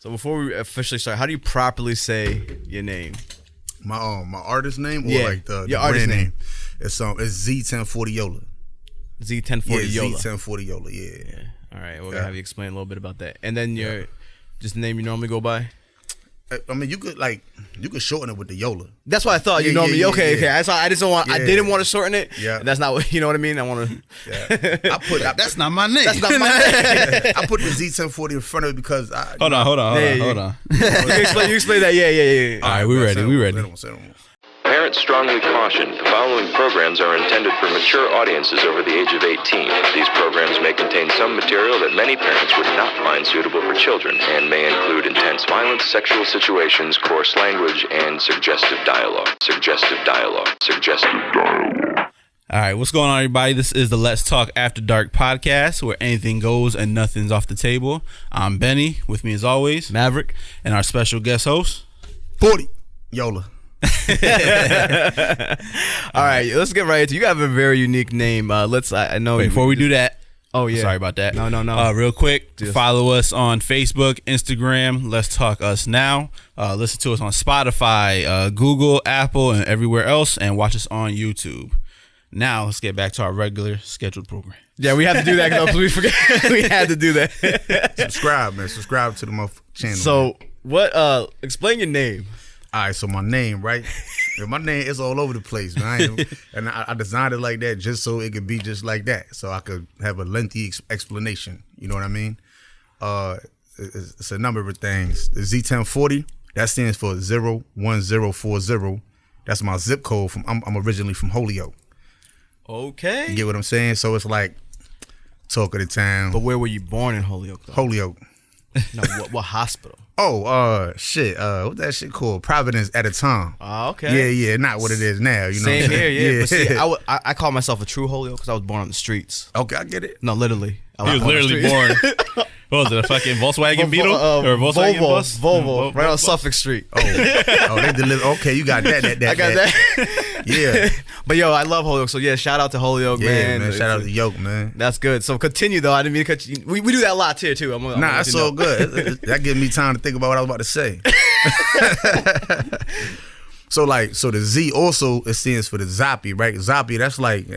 So before we officially start, how do you properly say your name? My artist name or like the artist brand name? It's Z1040 Yola. Z1040 Yola. Z1040 Yola. Yeah. All right, we're gonna have you explain a little bit about that, and then your just the name you normally go by. I mean, you could shorten it with the Yola. That's what I thought. You normally okay. I just don't want. I didn't want to shorten it. Yeah, that's not what you know what I mean. I want to. Yeah. That's not my name. That's not my name. I put the Z1040 in front of it because hold on. You explain that. Yeah. All right, we ready. Parents strongly caution the following programs are intended for mature audiences over the age of 18. These programs may contain some material that many parents would not find suitable for children and may include intense violence, sexual situations, coarse language, and suggestive dialogue. All right, what's going on, everybody? This is the Let's Talk After Dark podcast, where anything goes and nothing's off the table. I'm Benny, with me as always, Maverick, and our special guest host, 40 Yola. All right, let's get right into it. You have a very unique name. I know. Wait, before we do that. Oh yeah. Sorry about that. No. Real quick, follow us on Facebook, Instagram. Let's Talk Us Now. Listen to us on Spotify, Google, Apple, and everywhere else, and watch us on YouTube. Now let's get back to our regular scheduled program. Yeah, we have to do that because we forget. We had to do that. Subscribe, man. Subscribe to the channel. So man. what? Explain your name. All right, so my name, right? My name is all over the place, man. I designed it like that just so it could be just like that, so I could have a lengthy explanation. You know what I mean? It's a number of things. The Z1040, that stands for 01040. That's my zip code. I'm originally from Holyoke. Okay. You get what I'm saying? So it's like talk of the town. But where were you born in Holyoke, though? Holyoke. No, what hospital? Oh, shit. What that shit called? Providence at a time. Oh, okay. Yeah. Not what it is now. You know. Same here. Yeah. But see, Yeah. I call myself a true Holyoke because I was born on the streets. Okay, I get it. No, literally. He was literally born. What was it, a fucking Volkswagen Beetle? Or a Volkswagen bus? Volvo, right on Suffolk Street. Oh, they deliver. Okay, you got that. I got that. Yeah. But yo, I love Holyoke. So yeah, shout out to Holyoke, man. Yeah, shout out to Yoke, man. That's good. So continue though. I didn't mean to cut you. We do that a lot here too. That's so good. That gives me time to think about what I was about to say. So the Z also, it stands for the Zoppy, right? Zoppy, that's like,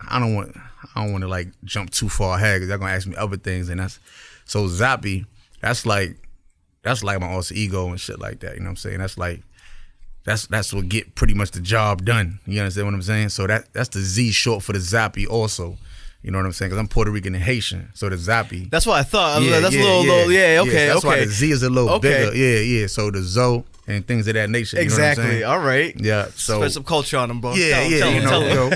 I don't want to like jump too far ahead because they're gonna ask me other things, and so Zoppy, that's like my alter ego and shit like that. You know what I'm saying? That's like that's what get pretty much the job done. You understand what I'm saying? So that's the Z short for the Zoppy also. You know what I'm saying? Because I'm Puerto Rican and Haitian, so the Zoppy. That's what I thought. That's a little. Yeah. Okay. That's why the Z is a little bigger. Yeah. So the Zo and things of that nature. Exactly. You know what I'm saying? All right. Yeah. So put some culture on them, bro. Tell them.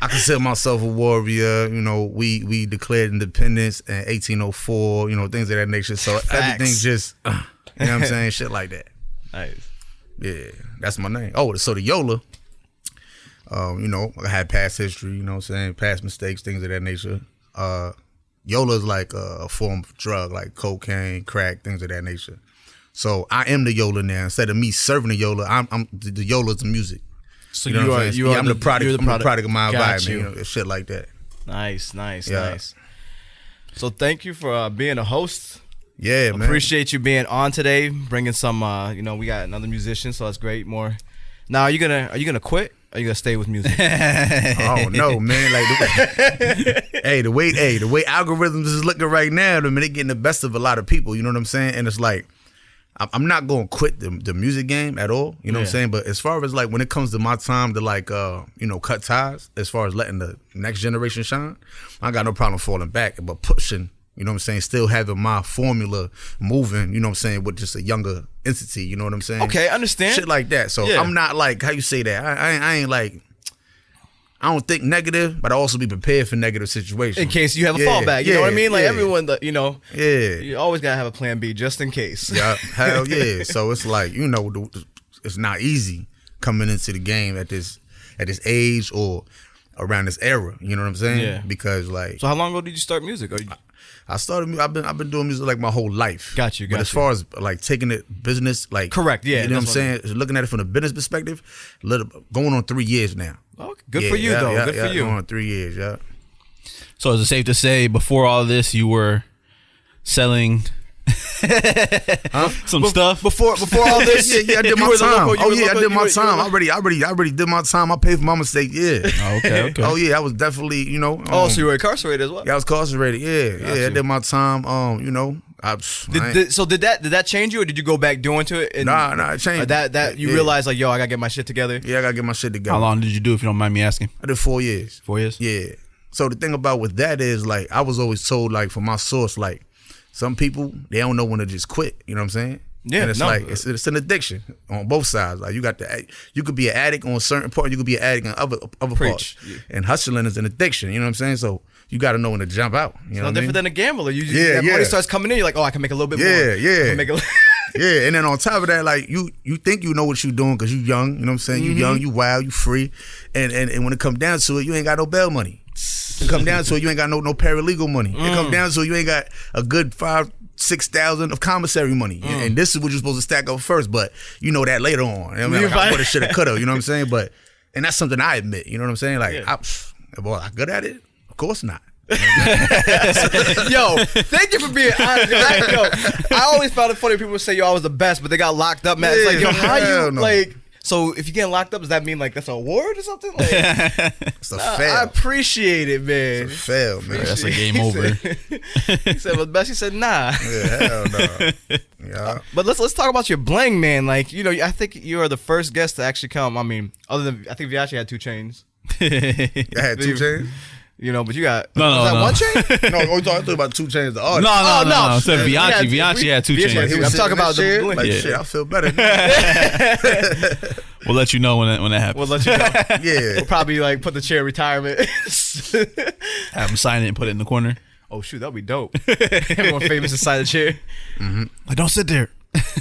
I consider myself a warrior. You know, we declared independence in 1804. You know, things of that nature. So everything just, you know what I'm saying? Shit like that. Nice. Yeah, that's my name. Oh, so the Yola. You know, I had past history. You know what I'm saying? Past mistakes, things of that nature. Yola is like a form of drug, like cocaine, crack, things of that nature. So I am the Yola now. Instead of me serving the Yola, I'm the Yola's music. So you know what I'm saying? I'm the product. I'm the product of my environment. You. You know, shit like that. Nice. So thank you for being a host. Yeah, man. Appreciate you being on today, bringing some. We got another musician, so that's great. More. Now, are you gonna quit? Or are you gonna stay with music? Oh no, man! Like the way algorithms is looking right now, I mean, they're getting the best of a lot of people. You know what I'm saying? And it's like, I'm not gonna quit the music game at all. You know what I'm saying? But as far as like when it comes to my time to like cut ties, as far as letting the next generation shine, I got no problem falling back, but pushing. You know what I'm saying? Still having my formula moving, you know what I'm saying, with just a younger entity, you know what I'm saying? Okay, understand. Shit like that. So I'm not like, how you say that? I ain't like, I don't think negative, but I also be prepared for negative situations. In case you have a fallback, you know what I mean? Like everyone, Yeah. You always gotta have a plan B just in case. Yeah, hell yeah. So it's like, it's not easy coming into the game at this age or around this era, you know what I'm saying? Yeah. Because like. So how long ago did you start music? I've been doing music like my whole life. Got you. But as far as like taking it business, like correct, yeah. You know what I'm saying? Looking at it from the business perspective, going on 3 years now. Okay, good for you though. Good for you. Going on 3 years, yeah. So is it safe to say before all this you were selling Some stuff before all this. Yeah, I did you my were the time. local- you Oh were yeah, I local- did you my were- time. I already did my time. I paid for my mistake. Yeah. Oh, okay. Oh yeah, I was definitely, you know. Oh, so you were incarcerated as well. Yeah, I was incarcerated. Yeah, I you. did my time. You know, Did that change you, or did you go back doing to it? And, Nah, it changed. That you Yeah. realized like, yo, I gotta get my shit together. Yeah, I gotta get my shit together. How long did you do, if you don't mind me asking? I did 4 years. 4 years? Yeah. So the thing about with that is like I was always told like from my source like some people they don't know when to just quit. You know what I'm saying? Yeah, and it's no. like it's an addiction on both sides. Like you could be an addict on a certain part, you could be an addict on other parts. Preach. Yeah. And hustling is an addiction. You know what I'm saying? So you got to know when to jump out. You know No what I different mean? than a gambler. You just, Yeah, that yeah. money starts coming in. You're like, oh, I can make a little bit more. Yeah. I can make a, Yeah, and then on top of that, like you think you know what you're doing because you young. You know what I'm saying? You young, you wild, you free, and when it come down to it, you ain't got no bail money. It come down to it, you ain't got no paralegal money. It come down to it, you ain't got a good 5,000-6,000 of commissary money. And this is what you're supposed to stack up first, but you know that later on. I mean, like, I coulda, shoulda, coulda. You know what I'm saying? But and that's something I admit. You know what I'm saying? Like, I'm good at it? Of course not. yo, thank you for being honest. I always found it funny when people say, yo, I was the best, but they got locked up, man. It's like, yo, how hell you, no. like, so if you're getting locked up, does that mean, like, that's an award or something? Like, It's a fail. I appreciate it, man. It's a fail, man. That's a game He over. He said, well, the best. He said, nah. Yeah, hell no. Yeah. But let's talk about your bling, man. Like, you know, I think you are the first guest to actually come. I mean, other than, I think we actually had 2 chains. I had 2 chains? You know, but you got No, was that no. one chain? No, I thought about 2 chains. The No, artist. no, no. no. I said Yeah, Bianchi had 2 Bianchi chains. had- I'm talking about the shit. bling. Like, Yeah. shit, I feel better now. We'll let you know when that happens. We'll let you know. Yeah. We'll probably like put the chair in retirement. Have him sign it and put it in the corner. Oh shoot, that'd be dope. Everyone famous inside the chair. Like, don't sit there.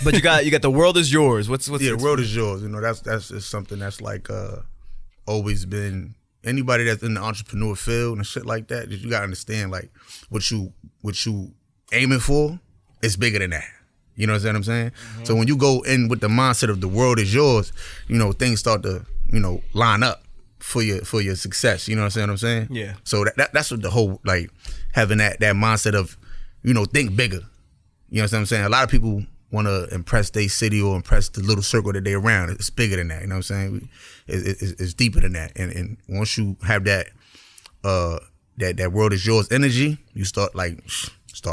But you got the world is yours. What's Yeah, the world is yours. You know, that's just something that's like always been anybody that's in the entrepreneur field and shit like that, you gotta understand like what you aiming for is bigger than that. You know what I'm saying? So when you go in with the mindset of the world is yours, you know, things start to, you know, line up for your success. You know what I'm saying? Yeah. So that's what the whole like having that mindset of, you know, think bigger. You know what I'm saying? A lot of people want to impress their city or impress the little circle that they're around. It's bigger than that. You know what I'm saying? It's deeper than that. And once you have that that world is yours energy, you start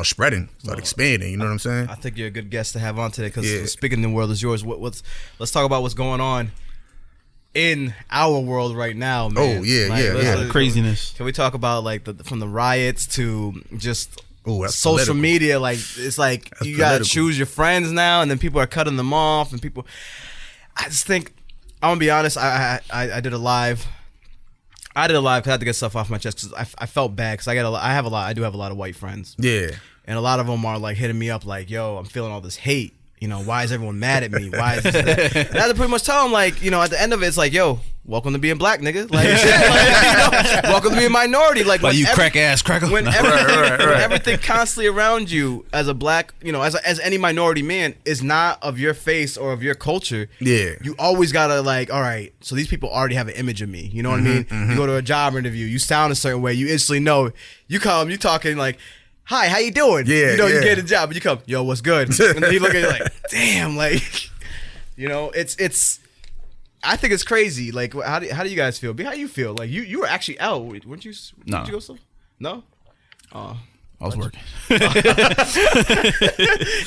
spreading, start expanding. You know what I'm saying? I think you're a good guest to have on today because Yeah. speaking of the world is yours, let's talk about what's going on in our world right now, man. Oh, yeah, yeah, let's- yeah. let's- Craziness. Can we talk about like from the riots to just Ooh, that's social political. media? Like it's like That's you gotta political. choose your friends now, and then people are cutting them off, and people. I just think I'm gonna be honest. I did a live. I did a live because I had to get stuff off my chest because I felt bad because I do have a lot of white friends. Yeah. And a lot of them are like hitting me up like, yo, I'm feeling all this hate. You know, why is everyone mad at me? Why is this and that? And I had to pretty much tell them like, you know, at the end of it, it's like, yo, welcome to being black, nigga. Like, you know, welcome to being a minority. Like Like, you when crack ass cracker. when everything constantly around you as a black, you know, as any minority man is not of your face or of your culture. Yeah. You always gotta like, all right, so these people already have an image of me. You know what I mean? You go to a job interview, you sound a certain way, you instantly know. You come, you talking like, hi, how you doing? Yeah, you know, you yeah. get a job, and you come, yo, what's good? And then you look at you like, damn, like, you know, it's. I think it's crazy. Like, how do you guys feel? How do you feel? Like, you were actually out, weren't you? No. Did you go so? No. I was working.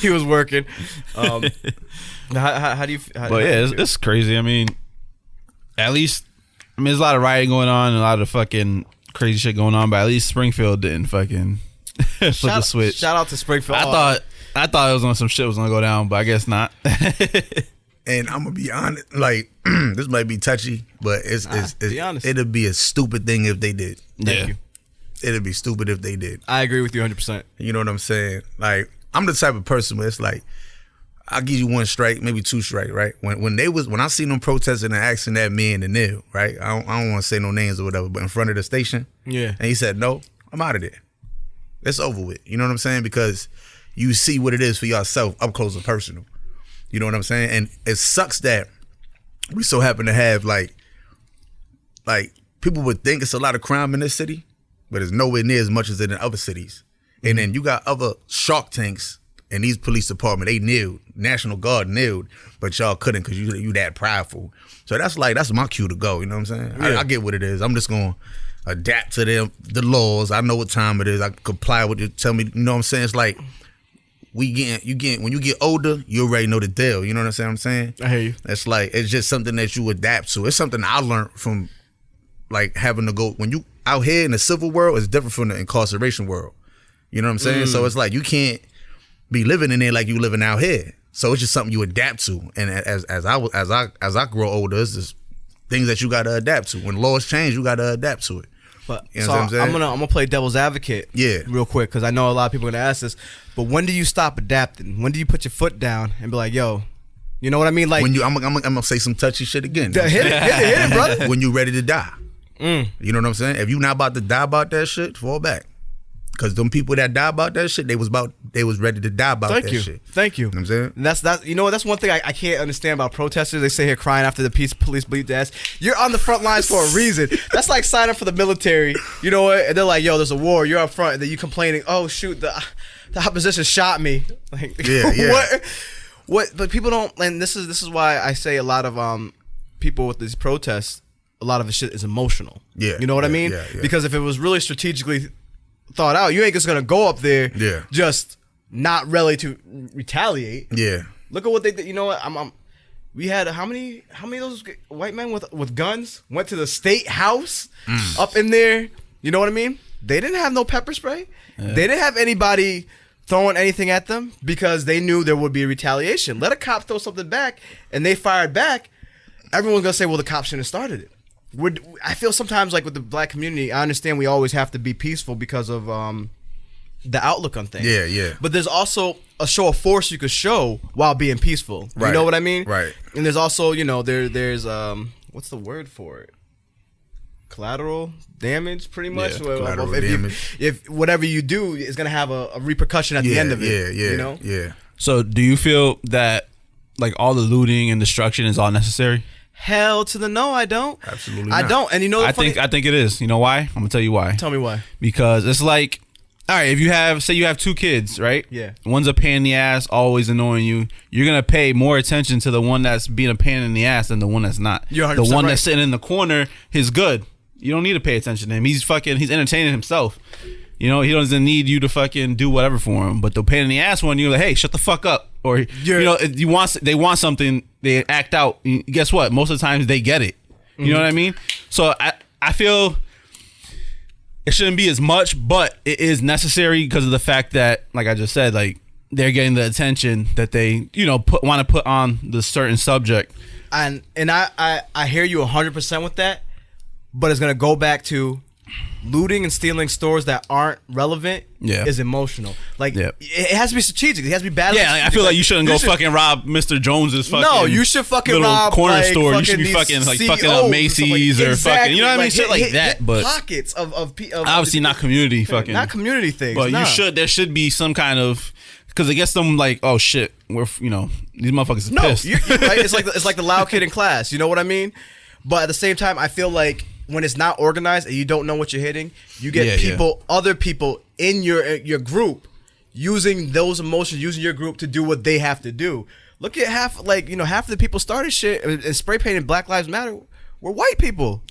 He was working. How do you? But yeah, it's crazy. I mean, at least, there's a lot of rioting going on and a lot of fucking crazy shit going on, but at least Springfield didn't fucking flip the switch. Shout out to Springfield. I thought it was on some shit was gonna go down, but I guess not. And I'm gonna be honest, like this might be touchy, but be honest. it'd be a stupid thing if they did. Yeah. you. It'd be stupid if they did. I agree with you 100%. You know what I'm saying? Like I'm the type of person where it's like I'll give you 1 strike, maybe 2 strike, right? When I seen them protesting and asking that man to kneel, right? I don't want to say no names or whatever, but in front of the station, Yeah. and he said no, I'm out of there. It's over with. You know what I'm saying? Because you see what it is for yourself, up close and personal. You know what I'm saying? And it sucks that we so happen to have like people would think it's a lot of crime in this city, but it's nowhere near as much as in other cities. And then you got other shark tanks and these police department, they kneeled. National Guard kneeled, but y'all couldn't because you that prideful. So that's my cue to go. You know what I'm saying? Yeah. I get what it is. I'm just gonna adapt to the laws. I know what time it is. I comply with you. Tell me. You know what I'm saying? It's like when you get older, you already know the deal. You know what I'm saying? I hear you. It's like it's just something that you adapt to. It's something I learned from like having to go when you out here in the civil world. It's different from the incarceration world. You know what I'm saying? So it's like you can't be living in there like you living out here. So it's just something you adapt to. And as I grow older, it's just things that you got to adapt to. When laws change, you got to adapt to it. But you know so what I'm saying? I'm gonna play devil's advocate, real quick, because I know a lot of people are gonna ask this. But when do you stop adapting? When do you put your foot down and be like, "Yo," you know what I mean? Like when I'm gonna say some touchy shit again. Hit it, brother. When you ready to die, you know what I'm saying? If you not about to die about that shit, fall back. Because them people that die about that shit, they was ready to die about that shit. Thank you. You know what I'm saying? That's you know what, that's one thing I can't understand about protesters. They sit here crying after the police beat their ass. You're on the front lines for a reason. That's like signing up for the military. You know what? And they're like, "Yo, there's a war. You're up front." And then you complaining, "Oh shoot, the opposition shot me." Like, yeah. What? But people don't. And this is why I say a lot of people with these protests, a lot of the shit is emotional. Yeah. You know what I mean? Yeah. Because if it was really strategically thought out, you ain't just gonna go up there just not ready to retaliate. Yeah. Look at what they did. You know what? We had how many of those white men with guns went to the state house up in there? You know what I mean? They didn't have no pepper spray. Yeah. They didn't have anybody throwing anything at them because they knew there would be retaliation. Let a cop throw something back and they fired back. Everyone's gonna say, "Well, the cops shouldn't have started it." I feel sometimes like with the black community, I understand we always have to be peaceful because of the outlook on things. Yeah. But there's also a show of force you could show while being peaceful. Right. You know what I mean? Right. And there's also, there's what's the word for it? Collateral damage, pretty much. Yeah, collateral damage. If whatever you do is gonna have a repercussion at the end of it. Yeah. You know? Yeah. So do you feel that like all the looting and destruction is all necessary? Hell to the no, I don't. Absolutely I not. don't. And you know, I think it is. You know why? I'm gonna tell you why. Tell me why. Because it's like, all right, if you have, say you have two kids, right? Yeah. One's a pain in the ass, always annoying you. You're gonna pay more attention to the one that's being a pain in the ass than the one that's not. You're 100% the one right. that's sitting in the corner is good. You don't need to pay attention to him. He's entertaining himself. You know, he doesn't need you to fucking do whatever for him. But the pain in the ass one, you're like, hey, shut the fuck up. Or they want something, they act out. Guess what? Most of the times they get it. You know what I mean? So I feel it shouldn't be as much, but it is necessary because of the fact that, like I just said, like they're getting the attention that they want to put on the certain subject. And I hear you 100% with that, but it's gonna go back to looting and stealing stores that aren't relevant is emotional. Like it has to be strategic. It has to be bad. Yeah, like, I feel like you shouldn't go fucking rob Mr. Jones's fucking. No, you should fucking little rob corner like, store. You should be these fucking like CEOs fucking up Macy's or exactly. fucking. You know what I mean? Shit like hit that. But pockets of obviously not community fucking. not community things. But nah. there should be some kind of, because it gets them like, oh shit, we're these motherfuckers are pissed. You're right. It's like the loud kid in class. You know what I mean? But at the same time, I feel like when it's not organized and you don't know what you're hitting, you get other people in your group using those emotions, using your group to do what they have to do. Look at half of the people started shit and spray painting Black Lives Matter were white people.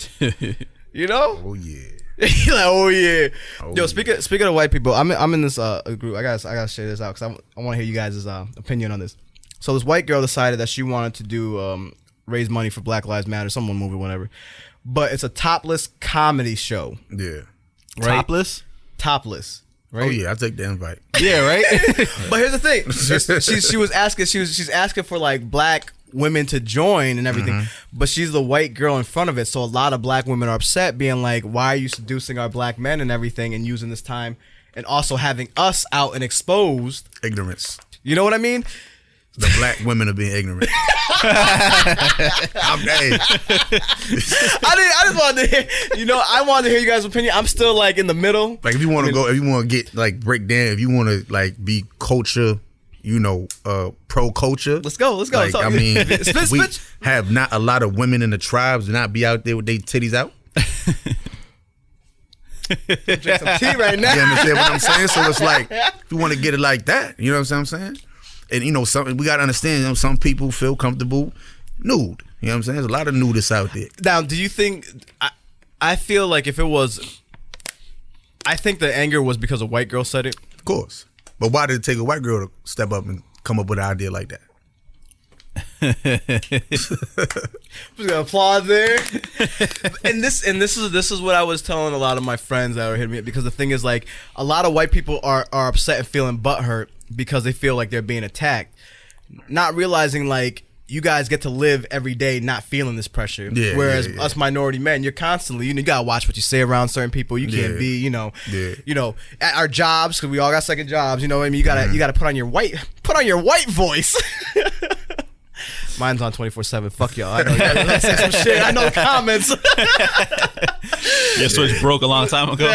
You know? Oh yeah. You're like, oh yeah. Oh, Yo, speaking of white people, I'm in this group. I gotta share this out because I want to hear you guys' opinion on this. So this white girl decided that she wanted to do raise money for Black Lives Matter, someone movie, whatever. But it's a topless comedy show. Yeah. Right? Topless. Right? Oh yeah, I take the invite. Yeah, right. But here's the thing: she's asking for like black women to join and everything, but she's the white girl in front of it. So a lot of black women are upset, being like, "Why are you seducing our black men and everything, and using this time, and also having us out and exposed?" Ignorance. You know what I mean? The black women are being ignorant. I just wanted to hear, I wanted to hear you guys' opinion. I'm still like in the middle. Like if you want to get like break down, if you want to like be culture, pro culture. Let's go. Like, I mean, we spit. have not a lot of women in the tribes not be out there with their titties out. Drink some tea right now. You understand what I'm saying? So it's like, if you want to get it like that, you know what I'm saying? And, you know, we got to understand, you know, some people feel comfortable nude. You know what I'm saying? There's a lot of nudists out there. Now, do you think... I feel like if it was... I think the anger was because a white girl said it. Of course. But why did it take a white girl to step up and come up with an idea like that? Just gonna applaud there. and this is what I was telling a lot of my friends that were hitting me, because the thing is, like, a lot of white people are upset and feeling butthurt because they feel like they're being attacked, not realizing, like, you guys get to live every day not feeling this pressure. Yeah, whereas yeah. us minority men, you're constantly, you gotta watch what you say around certain people. You can't be, you know, at our jobs, because we all got second jobs. You know what I mean? You gotta put on your white voice. Mine's on 24/7. Fuck y'all. I know y'all say some shit. I know the comments. Your switch broke a long time ago.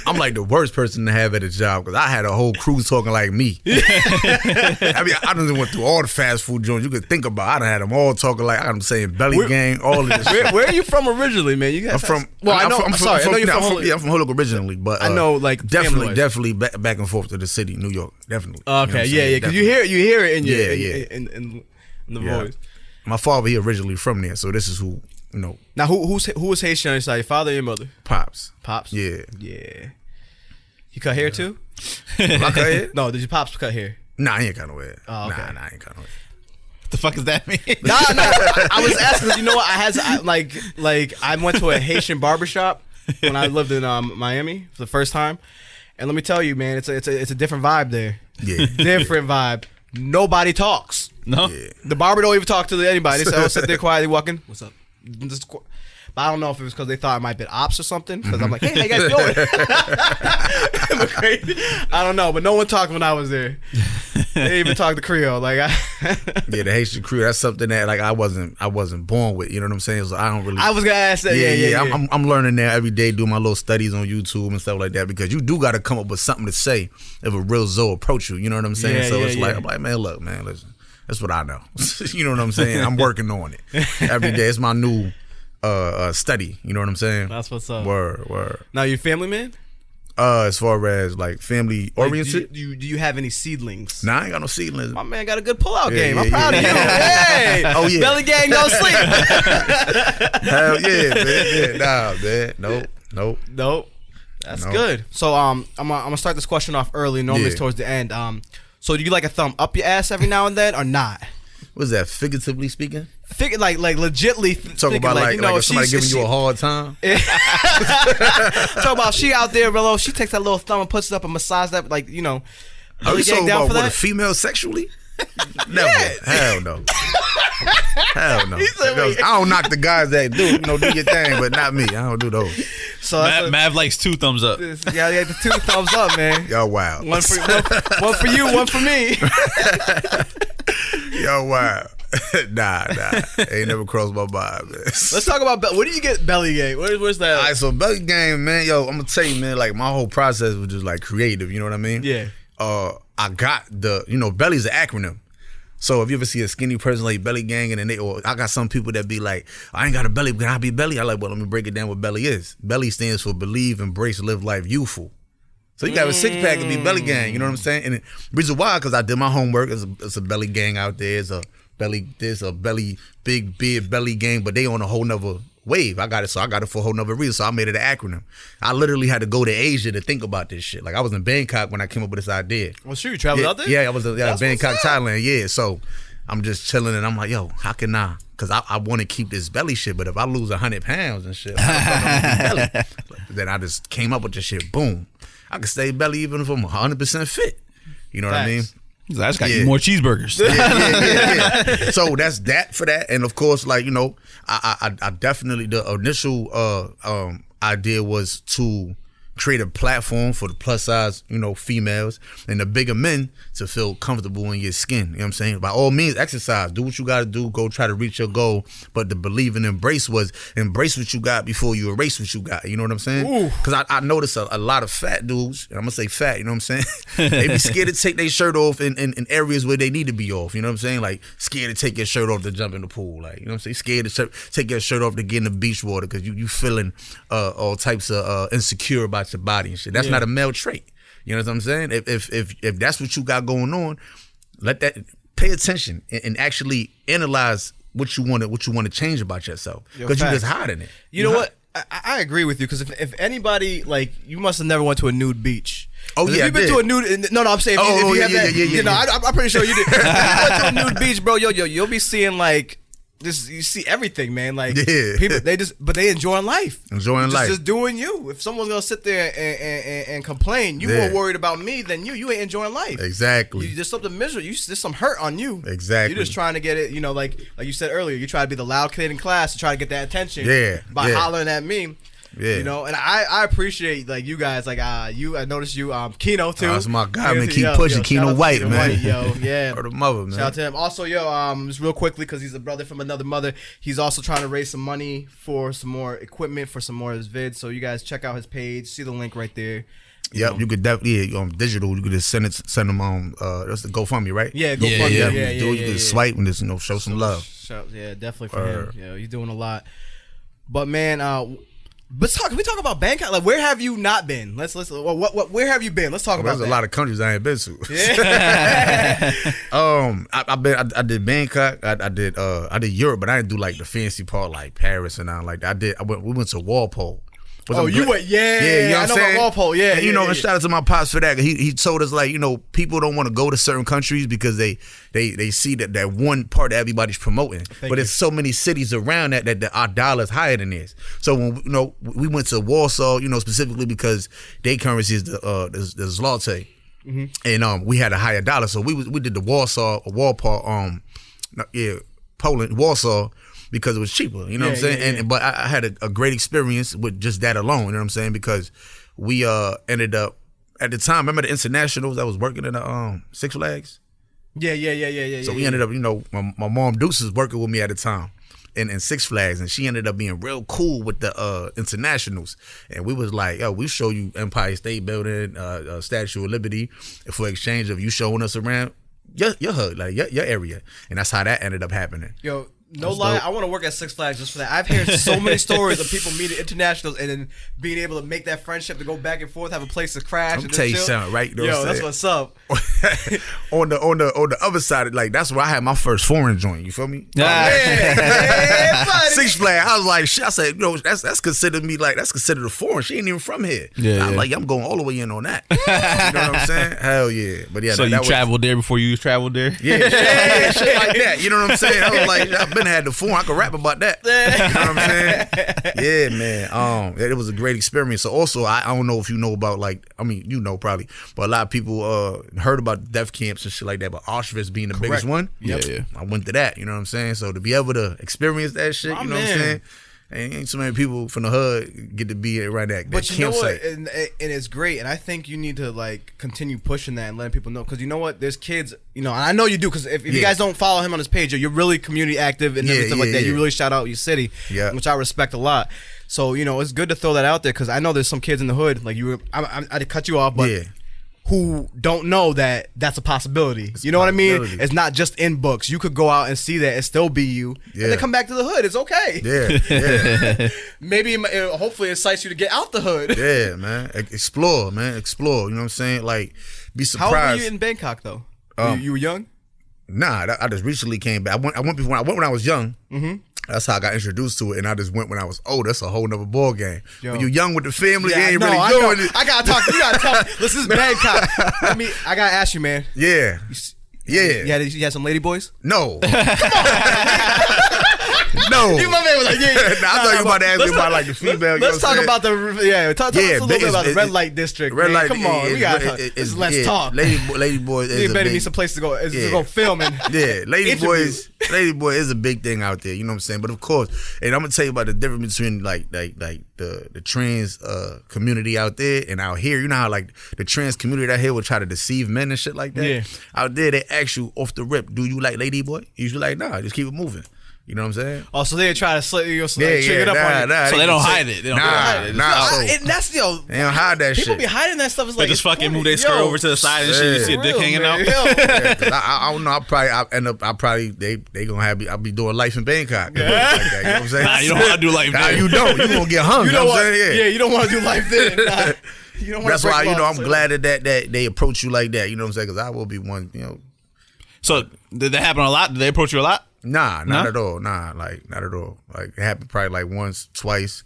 I'm like the worst person to have at a job because I had a whole crew talking like me. I mean, I done went through all the fast food joints you could think about. I done had them all talking like I'm saying belly gang, all of this shit. Where are you from originally, man? You guys I'm from. Well, I know. I'm sorry. I know you're from Holyoke. Yeah, I'm from Holyoke originally, but I know, like, definitely back and forth to the city, New York, definitely. Okay, you know yeah. Because you hear it in your in the Yeah. voice. My father, he originally from there, so this is who, you know. Now, who was Haitian on your side? Your father or your mother? Pops. Pops? Yeah. Yeah. You cut hair too? I cut hair? No, did your pops cut hair? Nah, he ain't got no hair. Oh, okay. Nah, I ain't got no hair. What the fuck does that mean? No. I was asking because, you know what? I went to a Haitian barbershop when I lived in Miami for the first time, and let me tell you, man, it's a different vibe there. Yeah. Different vibe. Nobody talks. No. Yeah. The barber don't even talk to anybody. They say, "Oh, sit there quietly, walking. What's up?" But I don't know if it was because they thought it might be ops or something. Because I'm like, "Hey, how you guys doing?" I don't know, but no one talked when I was there. They didn't even talk to Creole. Like, Yeah, the Haitian crew. That's something that like I wasn't born with. You know what I'm saying? So I don't really. I was gonna ask that. Yeah. I'm learning now every day, doing my little studies on YouTube and stuff like that, because you do got to come up with something to say if a real Zoe approach you. You know what I'm saying? Yeah, so yeah, it's yeah. like, I'm like, man, look, man, listen. That's what I know. You know what I'm saying? I'm working on it every day. It's my new study. You know what I'm saying? That's what's up. Word. Now, you family man? As far as like family oriented, Like, do you have any seedlings? nah, I ain't got no seedlings. My man got a good pullout game. yeah, I'm proud of you. Hey, Oh, yeah. Belly gang don't sleep. Hell yeah, man. Yeah, nah, man. Nope. That's No. good. So I'm gonna start this question off early. Normally it's Yeah. towards the end. So do you like a thumb up your ass every now and then or not? What's that? Figuratively speaking, Like legitly talk about like if somebody giving you a hard time. Talk about she out there, bro. She takes that little thumb and puts it up and massage that, like, you know. Are you talking down about for what, a that? female sexually? Never. Hell no. Hell no. said, I don't knock the guys that do your thing, but not me. I don't do those. So that's Mav likes 2 thumbs up. yeah, the 2 thumbs up, man. Y'all wild. One for you, one for me. Y'all wild. Nah. Ain't never crossed my mind, man. Let's talk about where do you get belly game? Where's that? All right, so belly game, man. Yo, I'm gonna tell you, man. Like my whole process was just like creative. You know what I mean? Yeah. I got belly's an acronym. So if you ever see a skinny person like belly gang, and then I got some people that be like, I ain't got a belly, can I be belly? I like, well, let me break it down what belly is. Belly stands for believe, embrace, live life, youthful. So you got a 6-pack and be belly gang. You know what I'm saying? And the reason why, because I did my homework. It's a belly gang out there. There's a belly big beard belly gang, but they on a whole nother wave. I got it for a whole nother reason. So I made it an acronym. I literally had to go to Asia to think about this shit. Like I was in Bangkok when I came up with this idea. Well, sure, you traveled out there? Yeah, I was in That's Bangkok, what's up. Thailand. Yeah, so I'm just chilling and I'm like, yo, how can I? Because I want to keep this belly shit, but if I lose 100 pounds and shit, belly. Then I just came up with this shit. Boom. I can stay belly even if I'm 100% fit. You know what I mean? Facts. I just got to Yeah. eat more cheeseburgers. Yeah. So that's that for that. And of course, like, you know, I definitely, the initial idea was to create a platform for the plus size, females and the bigger men to feel comfortable in your skin. You know what I'm saying? By all means, exercise. Do what you got to do. Go try to reach your goal. But the believe and embrace was embrace what you got before you erase what you got. You know what I'm saying? Because I notice a lot of fat dudes, and I'm going to say fat, you know what I'm saying? They be scared to take their shirt off in areas where they need to be off. You know what I'm saying? Like, scared to take your shirt off to jump in the pool. Like, you know what I'm saying? Scared to take your shirt off to get in the beach water because you feeling all types of insecure about your body and shit. That's not a male trait. You know what I'm saying? If that's what you got going on, pay attention and actually analyze what you want to change about yourself, because you just hiding it. You know what? I agree with you, because if anybody, like, you must have never went to a nude beach. Oh yeah, if you've been to a nude, no, I'm saying if you have that, you know, I'm pretty sure you did. If you went to a nude beach, bro, you'll be seeing like. You see everything, man. Like people, they enjoying life. Just doing you. If someone's gonna sit there and complain, you more worried about me than you. You ain't enjoying life. Exactly. There's something miserable. There's some hurt on you. Exactly. You're just trying to get it. You know, like you said earlier, you try to be the loud kid in class to try to get that attention. By hollering at me. Yeah. You know, and I appreciate like you guys, like I noticed you Keno too. That's my guy, man. Keep pushing Keno White, man. Yo, yeah. Or the mother, man. Shout out to him. Also, just real quickly, because he's a brother from another mother. He's also trying to raise some money for some more equipment for some more of his vids. So you guys check out his page. See the link right there. Yep, you could definitely digital. You could just send them on. That's the GoFundMe, right? Yeah, GoFundMe. Yeah. You could just swipe and just show some love. Yeah, definitely for him. Yeah, he's doing a lot. But man, Can we talk about Bangkok? Like, where have you not been? Where have you been? Let's talk about that. There's a lot of countries I ain't been to. Yeah. I did Bangkok. I did Europe, but I didn't do like the fancy part like Paris and all like that. We went to Walpole. You went, yeah, you know I know about Walpole, yeah. And, and shout out to my pops for that. He told us, like, people don't want to go to certain countries because they see that one part that everybody's promoting. But there's so many cities around that our dollar is higher than theirs. So when we went to Warsaw, specifically because their currency is the zloty, and we had a higher dollar. So we did the Walpole, Poland, Warsaw, because it was cheaper, you know what I'm saying? Yeah. But I had a great experience with just that alone, you know what I'm saying? Because we ended up, at the time, remember the internationals that was working in the Six Flags? Yeah. So we ended up, my mom Deuce was working with me at the time in Six Flags, and she ended up being real cool with the internationals. And we was like, we show you Empire State Building, Statue of Liberty, for exchange of you showing us around your hood, like your area. And that's how that ended up happening. Yo, no lie, I want to work at Six Flags just for that. I've heard so many stories of people meeting internationals and then being able to make that friendship to go back and forth, have a place to crash. I'm tell you something, right? That's what's up. on the other side, like that's where I had my first foreign joint. You feel me? Six Flags. I was like, shit. I said, that's considered a foreign. She ain't even from here. Yeah, I'm like, I'm going all the way in on that. You know what I'm saying? Hell yeah. But yeah. So you traveled there before you traveled there? Yeah, shit like that. You know what I'm saying? I was like, I've been had the foreign. I could rap about that. You know what I'm saying? Yeah, man. It was a great experience. So also, I don't know if you know about probably, but a lot of people heard about death camps and shit like that. But Auschwitz being the biggest one, yeah. I went to that. You know what I'm saying? So to be able to experience that shit, you know what I'm saying? Ain't so many people from the hood get to be around that but you campsite. Know what? And it's great. And I think you need to like continue pushing that and letting people know. Because you know what? There's kids, and I know you do. Because if you guys don't follow him on his page, you're really community active and stuff like that. You really shout out your city, which I respect a lot. So, it's good to throw that out there because I know there's some kids in the hood. Like I cut you off, but who don't know that that's a possibility. You know what I mean? It's not just in books. You could go out and see that and still be you, and then come back to the hood. It's okay. Yeah. Maybe, hopefully, it incites you to get out the hood. Yeah, man. Explore, man. Explore. You know what I'm saying? Like, be surprised. How old were you in Bangkok though? You were young? Nah, I just recently came back. I went when I was young. Mm-hmm. That's how I got introduced to it, and I just went when I was old. That's a whole nother ball game. When you're young with the family, you ain't really doing it. I gotta talk. You gotta talk. This is Bangkok. I gotta ask you, man. Yeah. You had some lady boys? No. Come on. No. You my man was like, I thought you were about to ask me about like the female. Let's talk about talk us a little bit about the red light district. Red light. Come on, we gotta talk. Let's talk. Lady boys. You better need some place to go. To go filming. Yeah, lady boys. Lady boy is a big thing out there. You know what I'm saying? But of course, and I'm gonna tell you about the difference between like the trans community out there and out here. You know how like the trans community out here will try to deceive men and shit like that. Yeah. Out there, they ask you off the rip, "Do you like lady boy?" Usually like, "Nah, just keep it moving." You know what I'm saying? Oh, so they try to slit you, so Yeah, like, trick it up on you. So they don't hide it. They don't hide it. And that's They don't hide that people shit. be hiding that stuff. It's They like just it's fucking funny. move their skirt Yo, over to the side and shit. You see a dick real, hanging man. out. Yo. Yeah, 'cause I don't know. They gonna have me. I'll be doing life in Bangkok. Like that, you know what I'm saying? Nah, you don't want to do life Nah, there. you don't. You gonna get hung. You know don't what I'm want, saying? yeah, you don't want to do life then. Nah. You don't want That's to why break I'm laws. glad that they approach you like that. You know what I'm saying? Because I will be one. So did that happen a lot? Did they approach you a lot? Nah, not No? at all. Nah, like not at all. Like it happened probably like once, twice,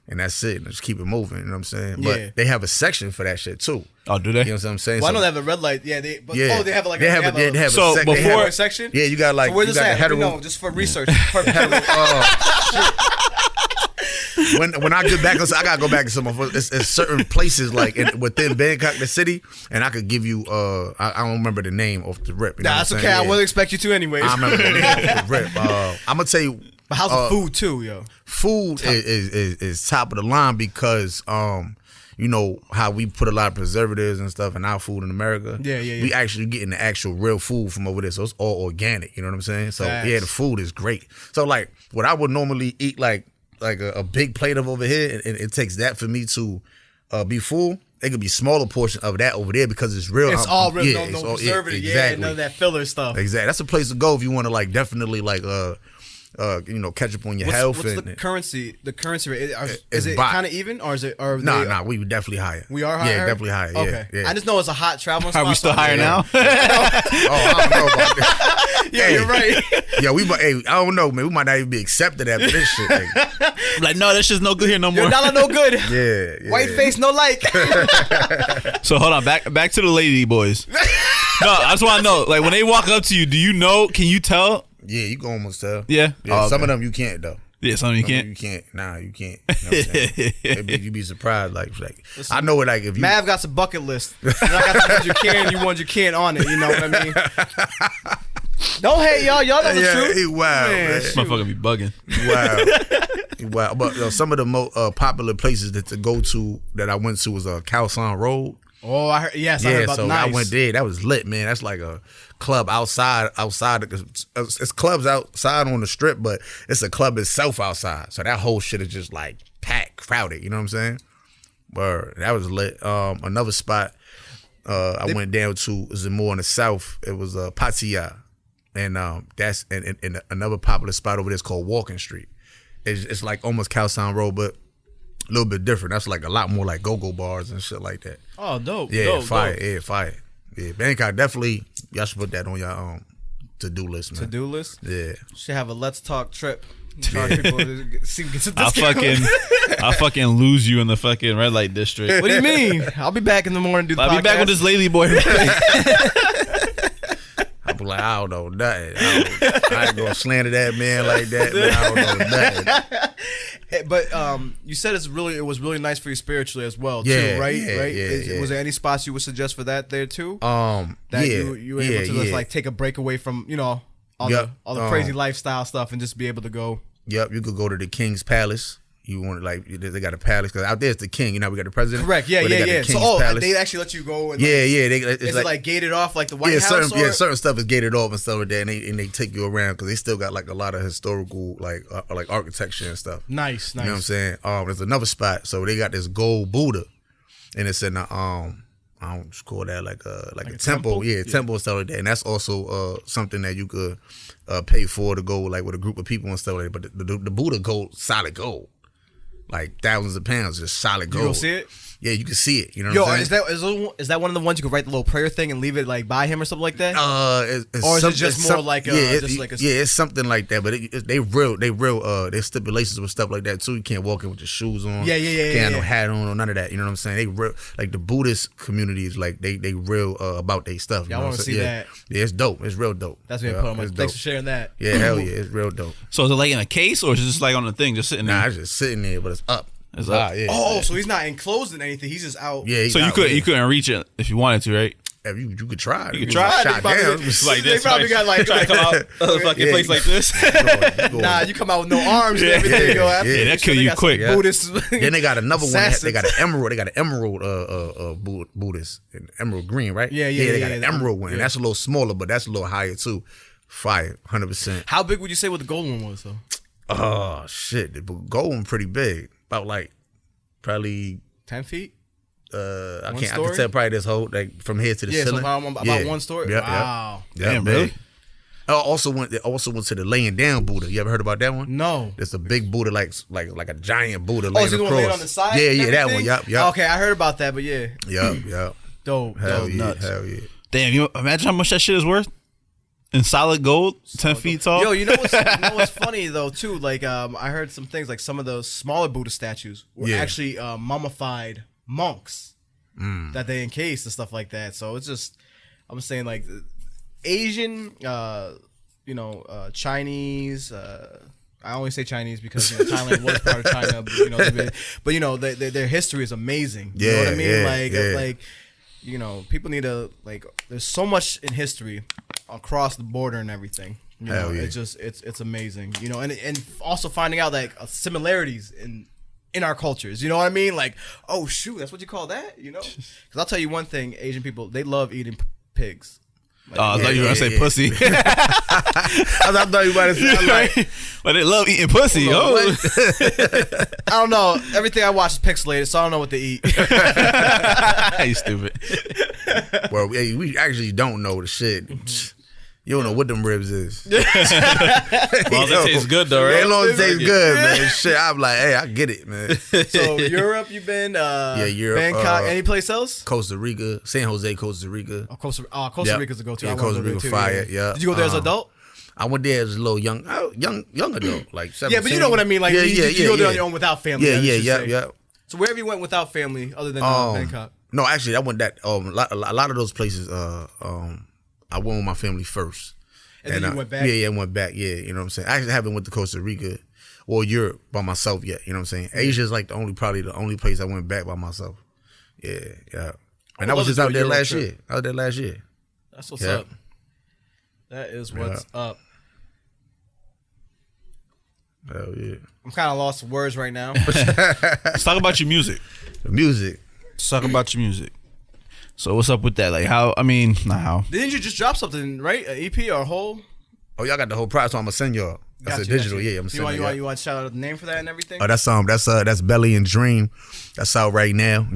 and that's it. And just keep it moving. You know what I'm saying? Yeah. But they have a section for that shit too. Oh, do they? You know what I'm saying? Well, I So- know they have a red light. Yeah, they. But, Yeah. Oh, they have like they have a So sec- before- they they have have a section. yeah, you got like So where's you this got at? the hetero. No, just for research. Perfect. When I get back, I gotta go back to some of it's certain places like within Bangkok, the city, and I could give you I don't remember the name off the rip. You know Nah, what that's I'm okay. saying? I Yeah. wouldn't expect you to anyways. I remember the name off the rip. I'm gonna tell you, But how's the food too, yo? food is top of the line because you know how we put a lot of preservatives and stuff in our food in America. Yeah. We actually getting the actual real food from over there, so it's all organic. You know what I'm saying? So Facts. yeah, the food is great. So like what I would normally eat like a big plate of over here, and it takes that for me to be full. It could be smaller portion of that over there because it's real. It's all real. Yeah, no it's all- preservative. Yeah, exactly. none of that filler stuff. Exactly. That's a place to go if you want to like definitely like catch up on your health. What's and the currency? The currency rate is It's it baht. kind of even, or is it? Or Nah, we were definitely higher. We are higher. Yeah, definitely higher. Yeah, Okay. yeah. I just know it's a hot traveling spot. Are we still so- higher now? Oh, I don't know about that. Yeah, you're right. Yeah, I don't know, man. We might not even be accepted after this shit. Nigga. Like, no, this shit's no good here no more. Your dollar no good. Yeah. White face no like. So hold on, back to the lady boys. No, I just want to know, like when they walk up to you, do you know? Can you tell? Yeah, you can almost tell. Yeah? Oh, Some okay. of them you can't though. Yeah, something you Some of can't. them you can't. Nah, you can't. You know what I'm saying? Maybe you'd be surprised. Like I know it. Like if you. Mav got some bucket list. And I got the ones you can, you ones you can't on it. You know what I mean? Don't hate y'all. Y'all know the truth. he wild, man. This motherfucker be bugging. Wow. But some of the most popular places to go to that I went to was Khao San Road. Oh, I heard. Yes, I heard about so nice. I went there. That was lit, man. That's like a club outside. It's clubs outside on the strip, but it's a club itself outside. So that whole shit is just like packed, crowded. You know what I'm saying? But that was lit. Another spot I went down to is more in the south. It was Pattaya, and that's and another popular spot over there is called Walking Street. It's like almost Khao San Road, but a little bit different. That's like a lot more like go-go bars and shit like that. Oh, dope. Yeah, dope, fire. dope. Yeah, fire. Yeah, Bangkok definitely. Y'all should put that on your to-do list, man. To-do list? Yeah. Should have a let's talk trip. Charge people to get some discount. I'll fucking lose you in the fucking red light district. What do you mean? I'll be back in the morning. Do the I'll podcast. be back with this lady boy. I'll be like, I don't know nothing. I ain't gonna slander that man like that, but I don't know nothing. Hey, but you said it was really nice for you spiritually as well, Yeah, too, right? yeah, right? yeah. Was there any spots you would suggest for that there too? That You were able to just like take a break away from all Yep. the crazy lifestyle stuff and just be able to go. Yep, you could go to the King's Palace. You want like they got a palace because out there it's the king. You know we got the president. Correct. Yeah, but they got the So King's Palace. they actually let you go. And, Yeah. Is It's it like gated off like the White House? Certain stuff is gated off and stuff like that, and they take you around because they still got like a lot of historical like architecture and stuff. Nice. You know what I'm saying? There's another spot, so they got this gold Buddha, and it's in I don't just call that like a temple. Yeah, temple and stuff like that, and that's also something that you could pay for to go like with a group of people and stuff like that. But the Buddha gold, solid gold, like thousands of pounds, just solid gold. You go see it? Yeah, you can see it. You know what I'm saying? Is that one of the ones you could write the little prayer thing and leave it like by him or something like that? It's Or is it something- just it's more some- like it's something like that. But there's stipulations with stuff like that too. You can't walk in with your shoes on. Yeah. Can't have no hat on or none of that. You know what I'm saying? They real like the Buddhist communities. Like they real about their stuff. Yeah, I want to see that. Yeah, it's dope. It's real dope. That's what I put on my. it's Thanks dope. for sharing that. Yeah, hell yeah, it's real dope. So is it like in a case or is it just like on the thing, just sitting Nah, there? it's just sitting there, but it's up. It's up. Yeah. Oh, so he's not enclosed in anything. He's just out. Yeah. So you couldn't reach it if you wanted to, right? If you could try. You could try. Shot down. It's like They this. probably got like try to come out a fucking place like this. nah, you come out with no arms and everything. Yo, after Yeah, that kill you quick. Buddhist. Then they got another one. Assassins. They got an emerald. They got an emerald Buddhist, an emerald green, right? Yeah. They got an emerald one. Yeah. That's a little smaller, but that's a little higher too. Fire, 100%. How big would you say what the gold one was though? Oh shit, the gold one pretty big. About like probably 10 feet. I One can story? tell probably this whole like from here to the Yeah, so ceiling. about one story. Yep, Wow. Yep. Damn, big. really? I also went to the laying down Buddha. You ever heard about that one? No. It's a big Buddha, like a giant Buddha Oh, laying so you across. want to lay on the side? Yeah, and that one. everything? Yep. Okay, I heard about that, but yeah. Yep. Dope. Hell yeah. nuts. Hell yeah. Damn, you imagine how much that shit is worth in solid gold, 10 feet tall. Yo, you know what's funny though too? Like I heard some things like some of those smaller Buddha statues were Yeah. actually mummified monks that they encased and stuff like that. So it's just I'm saying like Asian, Chinese. I only say Chinese because Thailand was part of China, but their history is amazing. You know what I mean? Like people need to There's so much in history across the border and everything. Hell yeah. It's just it's amazing. And also finding out like similarities in our cultures. You know what I mean? Like, oh shoot, that's what you call that? Because I'll tell you one thing: Asian people, they love eating pigs. I thought you were gonna say pussy. I thought you about to say like, But they love eating pussy. Oh, I don't know. Everything I watch is pixelated, so I don't know what they eat. you stupid. well, hey, we actually don't know the shit. You don't know what them ribs is. Well, it tastes good though, right? As long as it tastes good, man. Shit, I'm like, hey, I get it, man. So Europe, you've been? Europe. Bangkok, any place else? Costa Rica, San Jose, Costa Rica. Oh, Costa Yep. Rica's a go-to. Yeah, I wanna Costa go there Rica too, fire. Yeah. Did you go there as an adult? I went there as a little young adult, like 17. Yeah, but you know what I mean. Like, you go there on your own without family. Yeah. So wherever you went without family, other than Bangkok? No, actually, I went that. A lot of those places. I went with my family first. And then you went back? Yeah, I went back. Yeah, you know what I'm saying. I actually haven't went to Costa Rica or Europe by myself yet. You know what I'm saying. Asia is like probably the only place I went back by myself. Yeah. And I was just out there last year. That's what's up. That is what's up. Hell yeah. I'm kind of lost for words right now. Let's talk about your music. The music. Let's talk about your music. So what's up with that? Like how? I mean, not how. Didn't you just drop something, right? An EP or a whole? Oh, y'all got the whole prize, so I'm gonna send y'all. That's a digital. Yeah, I'm sending y'all. You want to shout out the name for that and everything? Oh, that's Belly and Dream. That's out right now.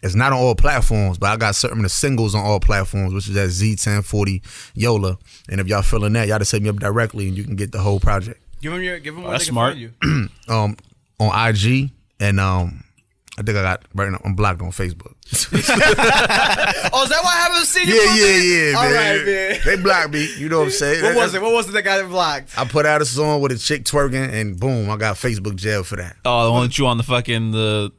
It's not on all platforms, but I got certain of the singles on all platforms, which is at Z1040 Yola. And if y'all feeling that, y'all just hit me up directly and you can get the whole project. Give them where they that's can smart. find you. On IG and I think I got right now. I'm blocked on Facebook. Oh, is that why I haven't seen you? Yeah, All man. right, man. They blocked me. You know what I'm saying? What was it? What was it that got it blocked? I put out a song with a chick twerking, and boom, I got Facebook jail for that. Oh, the one that you on the fucking the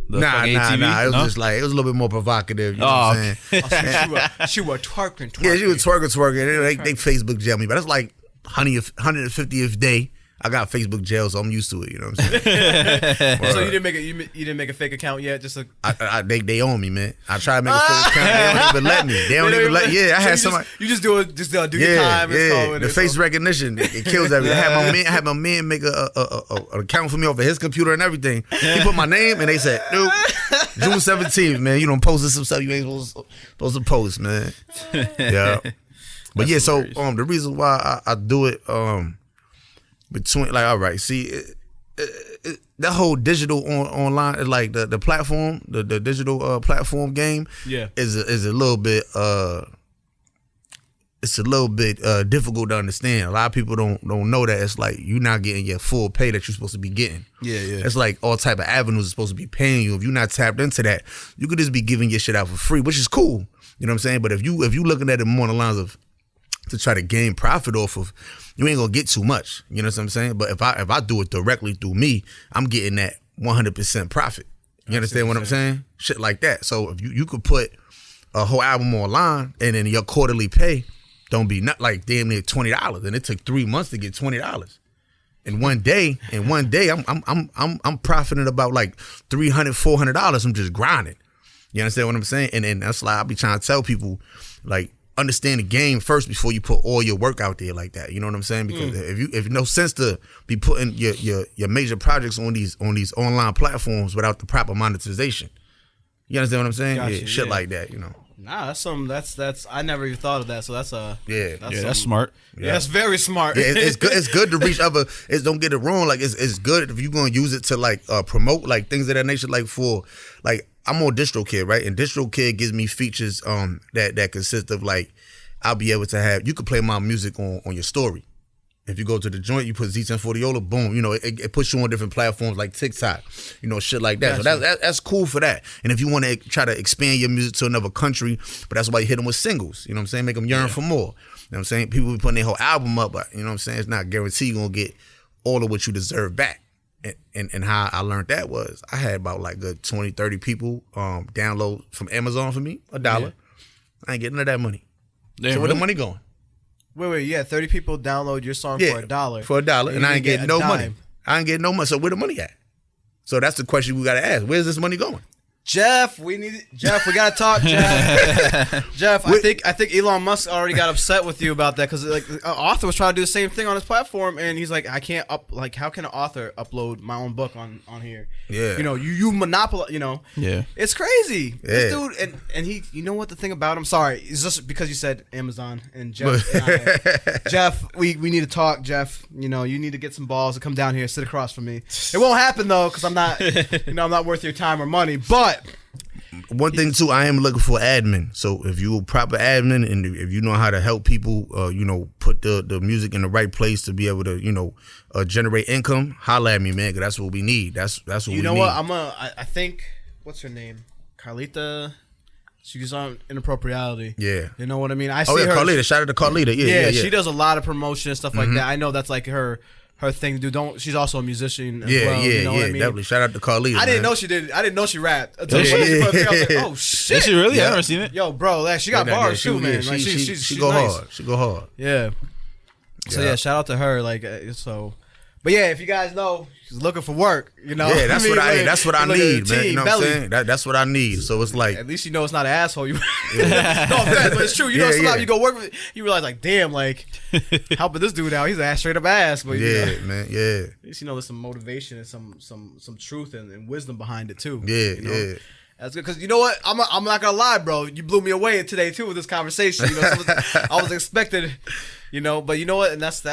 Nah. fucking ATV? It was No? just like it was a little bit more provocative. You know what I'm saying? She was twerking. Yeah, she was twerking. They Facebook jailed me, but that's like 150th day. I got Facebook jail, so I'm used to it. You know what I'm saying? So you didn't make a fake account yet? Just they own me, man. I try to make a fake account. They don't even let me. They don't even let. Yeah, I had somebody. You just do your time. Yeah. The face recognition it kills everything. I had my man make an account for me over his computer and everything. He put my name and they said, "Dude, June 17th, man. You don't posted some stuff you ain't supposed to post, man." Yeah. But yeah, so the reason why I do it between all right, see that whole digital online is like the platform, the digital platform game is a little bit difficult to understand. A lot of people don't know that it's like you're not getting your full pay that you're supposed to be getting. Yeah. It's like all type of avenues are supposed to be paying you. If you're not tapped into that, you could just be giving your shit out for free, which is cool. You know what I'm saying? But if you looking at it more on the lines of to try to gain profit off of, you ain't gonna get too much. You know what I'm saying? But if I do it directly through me, I'm getting that 100% profit. You understand what I'm saying? Shit like that. So if you could put a whole album online and then your quarterly pay don't be not like damn near $20, and it took 3 months to get $20. In one day, I'm profiting about like $300, $400. I'm just grinding. You understand what I'm saying? And that's like I be trying to tell people, like, understand the game first before you put all your work out there like that. You know what I'm saying? Because if no sense to be putting your major projects on these online platforms without the proper monetization. You understand what I'm saying? Gotcha, yeah, shit like that, you know. Nah, that's I never even thought of that. So that's That's smart. Yeah, that's very smart. Yeah, it's good. It's good to reach other. Don't get it wrong. Like it's good if you're gonna use it to like promote like things of that nature. Like for like I'm on DistroKid, right? And DistroKid gives me features that consist of like I'll be able to have you could play my music on your story. If you go to the joint, you put Z1040 Yola, boom, you know, it puts you on different platforms like TikTok, you know, shit like that. Gotcha. So that's cool for that. And if you want to try to expand your music to another country, but that's why you hit them with singles, you know what I'm saying? Make them yearn for more. You know what I'm saying? People be putting their whole album up, but you know what I'm saying? It's not guaranteed you're going to get all of what you deserve back. And how I learned that was I had about like good 20, 30 people download from Amazon for me, $1. Yeah. I ain't getting none of that money. Damn, So where the really? money going? Wait, yeah, 30 people download your song for $1. For $1, and I ain't getting no money. dime. I ain't getting no money. So where the money at? So that's the question we gotta ask. Where's this money going? Jeff, we gotta talk, Jeff. Jeff, I think Elon Musk already got upset with you about that because like an author was trying to do the same thing on his platform, and he's like, I can't how can an author upload my own book on here? Yeah. You know, you monopolize. You know, Yeah. it's crazy. Yeah. This dude, and he, you know what the thing about him? Sorry, it's just because you said Amazon and Jeff. And Jeff, we need to talk, Jeff. You know, you need to get some balls to come down here, sit across from me. It won't happen though, because I'm not, I'm not worth your time or money, but. One thing too, I am looking for admin. So if you a proper admin and if you know how to help people, you know, put the music in the right place to be able to, you know, generate income, holla at me, man, because that's what we need. That's what we need. You know what? I think, what's her name? Carlita. She's on Inappropriality. Yeah. You know what I mean? I see Oh yeah, her. Carlita. Shout out to Carlita. Yeah. She does a lot of promotion and stuff like that. I know that's like her thing to do. She's also a musician as well. You know what I mean? Definitely. Shout out to Carlita. I didn't man. know she did. I didn't know she rapped until Yeah, she put a thing. I was like, yeah. oh shit. Is she really? Yeah. I never seen it. Yo, bro, like, she got bars too, man. Like, she's go nice. hard. She go hard. Yeah. So yeah, shout out to her. Like so. But yeah, if you guys know, she's looking for work. You know. Yeah, that's what I. Like, That's what I look at need, the man. You team, know what I'm Belly. saying? That's what I need. So it's like, At least you know it's not an asshole. You no offense, but it's true. You know, Yeah, sometimes yeah. you go work with, you realize like, damn, like helping this dude out. He's an ass straight up ass, but you know, yeah, man, yeah, at least you know there's some motivation and some truth and wisdom behind it too. yeah, you know? yeah. That's good because you know what? I'm not gonna lie, bro. You blew me away today too with this conversation. You know, I was expecting, you know, but you know what? And that's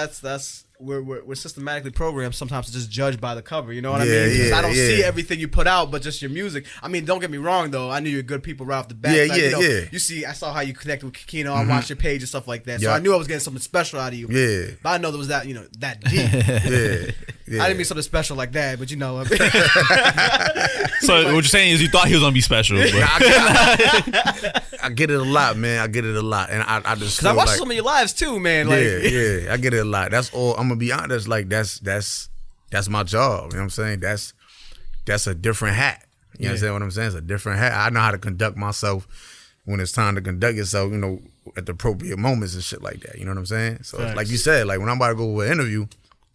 we're systematically programmed sometimes to just judge by the cover. You know what I Yeah, mean? 'Cause yeah, I don't yeah. see everything you put out, but just your music. I mean, don't get me wrong though. I knew you're good people right off the bat. Yeah, Like, yeah, you know, yeah. You see, I saw how you connected with Kikino. I watched your page and stuff like that. So Yeah. I knew I was getting something special out of you. Yeah. But I know there was that, you know, that deep. Yeah, yeah. I didn't mean something special like that, but you know. So what you're saying is you thought he was gonna be special. But. I get it a lot, man. I get it a lot, and I just Cause I feel watched like, some of your lives too, man. Like, yeah, I get it a lot. That's all. I'm gonna be honest. Like that's my job. You know what I'm saying? That's a different hat. You understand what I'm saying? It's a different hat. I know how to conduct myself when it's time to conduct yourself. You know, at the appropriate moments and shit like that. You know what I'm saying? So Facts. like you said, like when I'm about to go to an interview.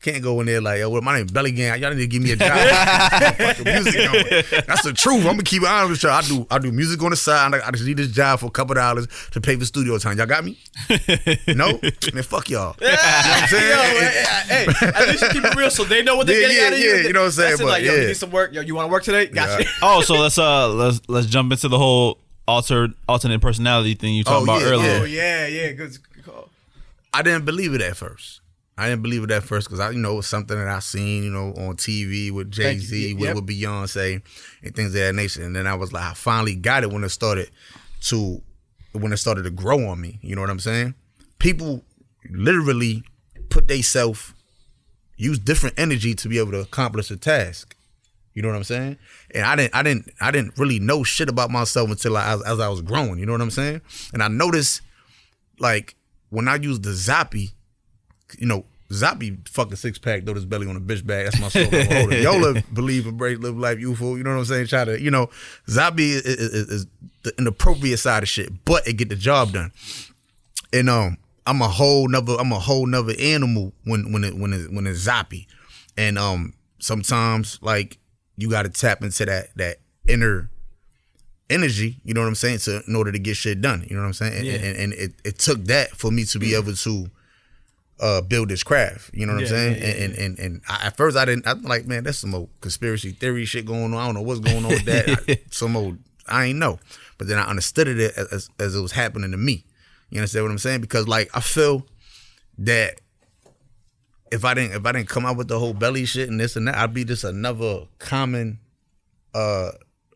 Can't go in there like, yo, my name Belly Gang. Y'all need to give me a job. Fucking music going. That's the truth. I'm gonna keep it honest with y'all. I do music on the side. I just need this job for a couple $2 to pay for studio time. Y'all got me? No? Man, fuck y'all. You know what I'm saying? Hey, at least you keep it real so they know what they're getting out of you. Yeah, you know what I'm saying? That's it, But like, yo, you yeah. need some work. Yo, you want to work today? Gotcha. Yeah. Oh, so let's jump into the whole alternate personality thing you talked about earlier. Oh, yeah. Good call. I didn't believe it at first. Because I, you know, it was something that I seen, you know, on TV with Jay-Z, Yep. with Beyonce, and things of that nature. And then I was like, I finally got it when it started to grow on me. You know what I'm saying? People literally use different energy to be able to accomplish a task. You know what I'm saying? And I didn't really know shit about myself until as I was growing. You know what I'm saying? And I noticed, like, when I used the Zappy, you know, Zappy fucking 6-pack, throw this belly on a bitch bag. That's my slogan. Yola, believe, embrace, live life, youthful. You know what I'm saying? Try to, you know, Zappy is the inappropriate side of shit, but it get the job done. And I'm a whole nother animal when it's Zappy. And sometimes like you got to tap into that inner energy, you know what I'm saying, in order to get shit done. You know what I'm saying? And it took that for me to be able to build this craft. You know what I'm saying? And at first I'm like, man, that's some old conspiracy theory shit going on. I don't know what's going on with that. I ain't know. But then I understood it as it was happening to me. You understand what I'm saying? Because like I feel that if I didn't come out with the whole belly shit and this and that, I'd be just another common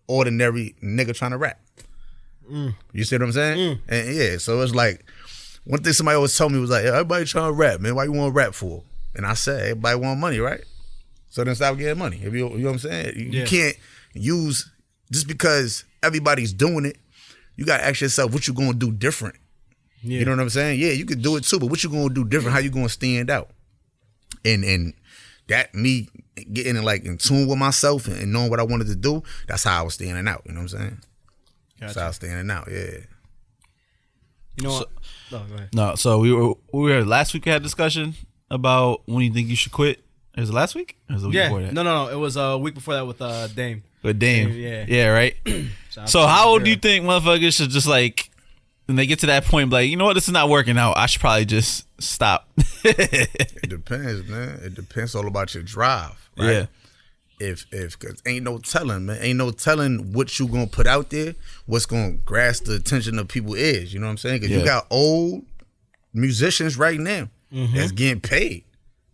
ordinary nigga trying to rap. You see what I'm saying? And yeah, so it's like one thing somebody always told me was like, everybody trying to rap, man. Why you want to rap for? And I said, everybody want money, right? So then stop getting money. You know what I'm saying? You can't use, just because everybody's doing it, you got to ask yourself what you going to do different. You know what I'm saying? Yeah, you could do it too, but what you going to do different? How you going to stand out? And that me getting in tune with myself and knowing what I wanted to do, that's how I was standing out. You know what I'm saying? Gotcha. That's how I was standing out. Yeah. You know what? No, go ahead. No, so we were last week. We had a discussion about when you think you should quit. Was it last week? Or was it the week before that? No. It was a week before that with Dame. With Dame. Yeah, right. So how old do you think motherfuckers should just like, when they get to that point, like, you know what, this is not working out, I should probably just stop? It depends, man. It depends all about your drive, right? Yeah. If cause ain't no telling, man. Ain't no telling what you gonna put out there, what's gonna grasp the attention of people is. You know what I'm saying? Because you got old musicians right now that's getting paid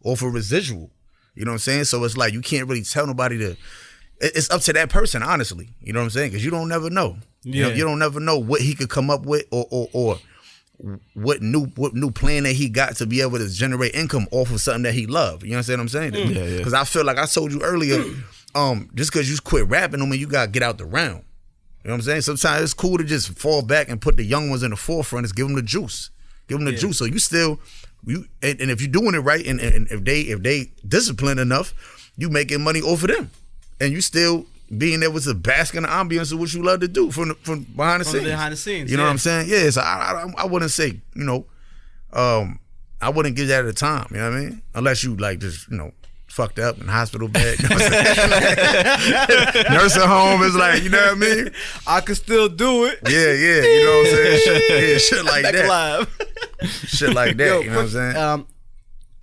off a residual. You know what I'm saying? So it's like you can't really tell nobody to. It's up to that person, honestly. You know what I'm saying? Because you don't never know. You don't never know what he could come up with or what new plan that he got to be able to generate income off of something that he loved. You understand what I'm saying? Because I feel like I told you earlier, just because you quit rapping don't mean you gotta get out the round. You know what I'm saying? Sometimes it's cool to just fall back and put the young ones in the forefront. Just give them the juice. Give them the juice. So you still and if you're doing it right and if they disciplined enough, you making money off of them, and you still being able to bask in the ambience of what you love to do from behind the scenes. Behind the scenes, you know what I'm saying? Yeah. So I wouldn't say, I wouldn't give that a time. You know what I mean? Unless you like just fucked up in hospital bed. You know what I'm saying? Nursing home is like, you know what I mean? I could still do it. Yeah. You know what I'm saying? Shit like that. Alive. Shit like that. You know what I'm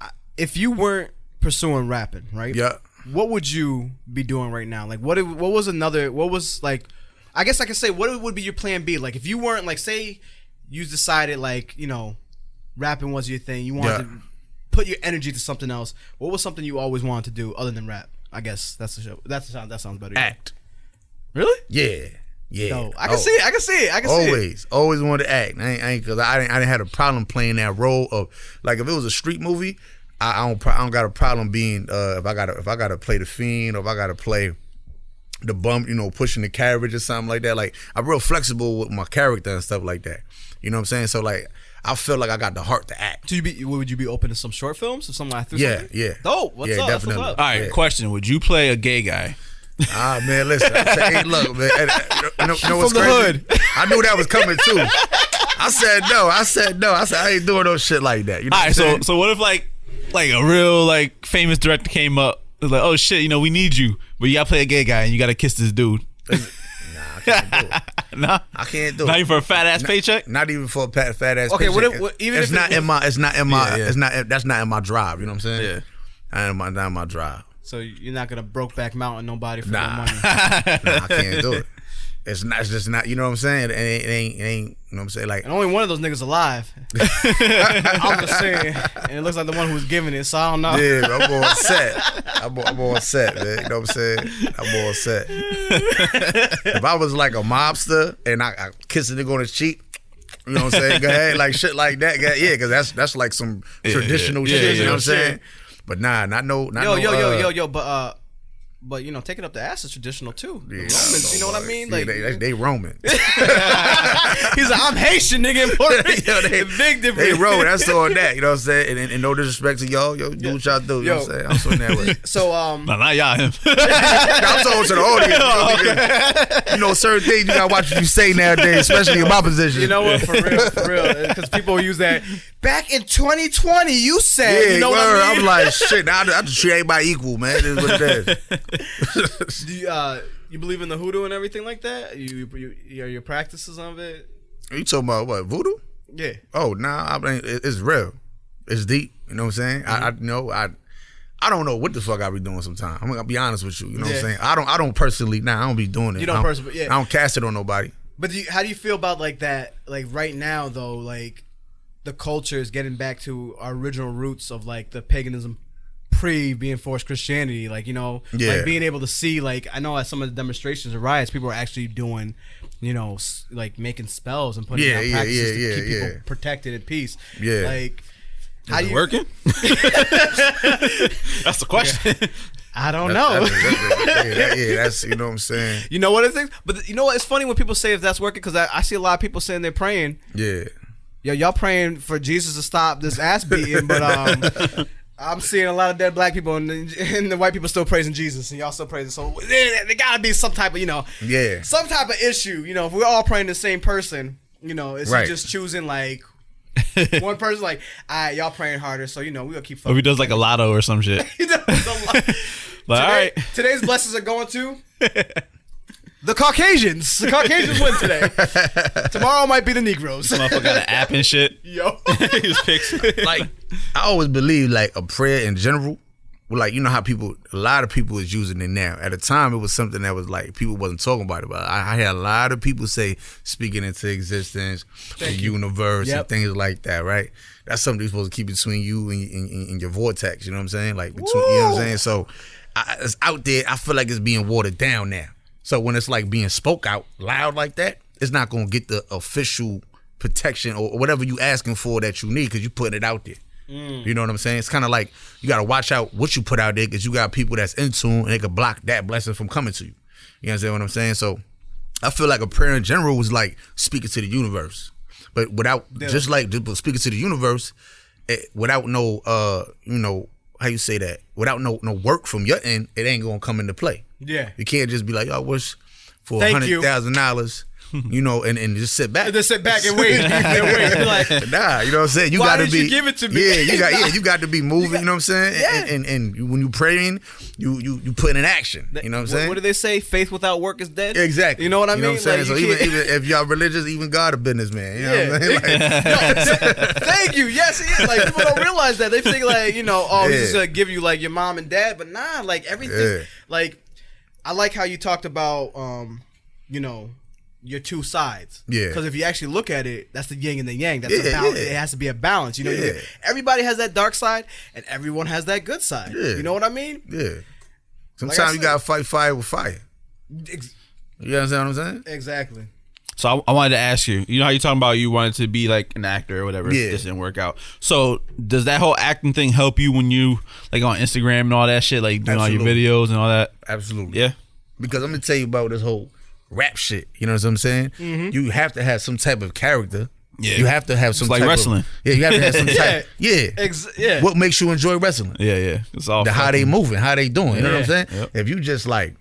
saying? If you weren't pursuing rapping, right? Yeah. What would you be doing right now? Like, what was like, I guess I could say, what would be your plan B? Like, if you weren't, like, say you decided, like, rapping was your thing, you wanted to put your energy to something else, what was something you always wanted to do other than rap? I guess that's the show. That sounds better. Act. Really? Yeah. No, I can see it. Always wanted to act. I didn't have a problem playing that role of, like, if it was a street movie, I don't got a problem being if I gotta play the fiend, or if I gotta play the bum, pushing the carriage or something like that. Like, I'm real flexible with my character and stuff like that. You know what I'm saying? So like, I feel like I got the heart to act. So would you be open to some short films or something like that? Yeah. Dope. What's up? Definitely. What's up? All right, question: would you play a gay guy? Man, listen. Hey, look, man. You know what's From the crazy? hood. I knew that was coming too. I said no. I said I ain't doing no shit like that. You know All right, so what if like a real like famous director came up, was like, oh shit, we need you, but you gotta play a gay guy and you gotta kiss this dude. Nah, I can't do it. Nah, I can't do it. Not even for a fat ass paycheck. Not even for a fat ass. Okay, paycheck. It's not in my drive. You know what I'm saying? Yeah. Not in my drive. So you're not gonna Brokeback Mountain nobody for Nah. no money. Nah, I can't do it. It's just not. You know what I'm saying? It ain't. You know what I'm saying? Like, And only one of those niggas alive. I'm just saying. And it looks like the one who was giving it, so I don't know. yeah, I'm all set. I'm all set, man. You know what I'm saying? I'm all set. If I was like a mobster and I kiss a nigga on his cheek, you know what I'm saying? Go ahead, like shit like that. Yeah, because that's like some traditional shit. You know what I'm saying? But nah, not no. But taking up the ass is traditional too. The Yeah, Romans, you know what I mean? Like, they Roman. he's like, I'm Haitian, nigga. In Puerto Rico. Big difference. They Roman. That's all that. You know what I'm saying? And no disrespect to y'all, do what y'all do. You know what I'm saying? I'm so in that way. So No, not y'all. Him. I'm talking to the audience. Certain things you gotta watch what you say nowadays, especially in my position. you know what? For real, because people use that back in 2020, you said, Yeah, you know what I mean? I'm like, shit, I just treat everybody equal, man. This is what it is. You believe in the hoodoo and everything like that? Your practices of it? You talking about what, voodoo? Yeah. Oh, nah, I mean, it's real. It's deep. You know what I'm saying? Mm-hmm. I don't know what the fuck I be doing sometimes. I'm gonna be honest with you. You know what I'm Yeah. saying? I don't personally. I don't be doing it. You don't personally, yeah. I don't cast it on nobody. But how do you feel about like that? Like right now, though, like the culture is getting back to our original roots of like the paganism pre being forced Christianity. Like, you know, like being able to see, like, I know at some of the demonstrations or riots, people are actually doing, you know, like making spells and putting down practices to keep people protected at peace. Yeah. Like, How you working? That's the question. Yeah. I don't know. That's you know what I'm saying. You know what it is? But you know what? It's funny when people say if that's working, because I see a lot of people saying they're praying. Yeah. Yo, y'all praying for Jesus to stop this ass beating, but I'm seeing a lot of dead black people and the white people still praising Jesus, and y'all still praising. So there gotta be some type of, you know, some type of issue. You know, if we're all praying the same person, you know, it's just choosing like. One person like, all right, y'all praying harder, so you know we gonna keep. Or if he does like a lotto or some shit. All right. Today's blessings are going to the Caucasians. The Caucasians win today. Tomorrow might be the Negroes. This motherfucker got an app and shit. Yo, He just picks. Like I always believe like a prayer in general. Like, you know how a lot of people is using it now. At the time, it was something that was like, people wasn't talking about it. But I had a lot of people say, speaking into existence, the universe, and things like that, right? That's something you're supposed to keep between you and your vortex, you know what I'm saying? Like, between, you know what I'm saying? So, it's out there. I feel like it's being watered down now. So, when it's like being spoke out loud like that, it's not going to get the official protection or whatever you asking for that you need because you putting it out there. You know what I'm saying? It's kind of like you got to watch out what you put out there because you got people that's in tune and they can block that blessing from coming to you. You understand what I'm saying? So I feel like a prayer in general was like speaking to the universe, but without just speaking to the universe, without no you know how you say that, without no work from your end, it ain't gonna come into play. Yeah, you can't just be like, I wish for $100,000. You know, and just sit back. Just sit back and wait. Like, nah, you know what I'm saying? You got to be. You give it to me? You got to be moving. You know what I'm saying? Yeah. And when you praying, you put in action. You know what I'm saying? What do they say? Faith without work is dead. Exactly. You know what I mean? You know what I'm saying? Like, so even if y'all religious, even God a businessman. You know what I'm saying? Like, thank you. Yes, he is. Like people don't realize that. They think like, you know, oh, he's just gonna give you like your mom and dad, but nah, like everything. Yeah. Like I like how you talked about, you know, your two sides. Yeah. Because if you actually look at it, that's the yin and the yang. That's a balance. It has to be a balance. You know, everybody has that dark side and everyone has that good side. Yeah. You know what I mean? Yeah. Sometimes you gotta fight fire with fire. You understand what I'm saying? Exactly. So I wanted to ask you, you know how you talking about you wanted to be like an actor or whatever, this didn't work out. So does that whole acting thing help you when you like on Instagram and all that shit, like doing all your videos and all that? Absolutely. Yeah. Because I'm gonna tell you about this whole rap shit. You know what I'm saying? Mm-hmm. You have to have some type of character. Yeah. You have to have some type like wrestling. You have to have some type. Yeah. What makes you enjoy wrestling? Yeah. It's all how they moving, how they doing. You know what I'm saying? Yep. If you just like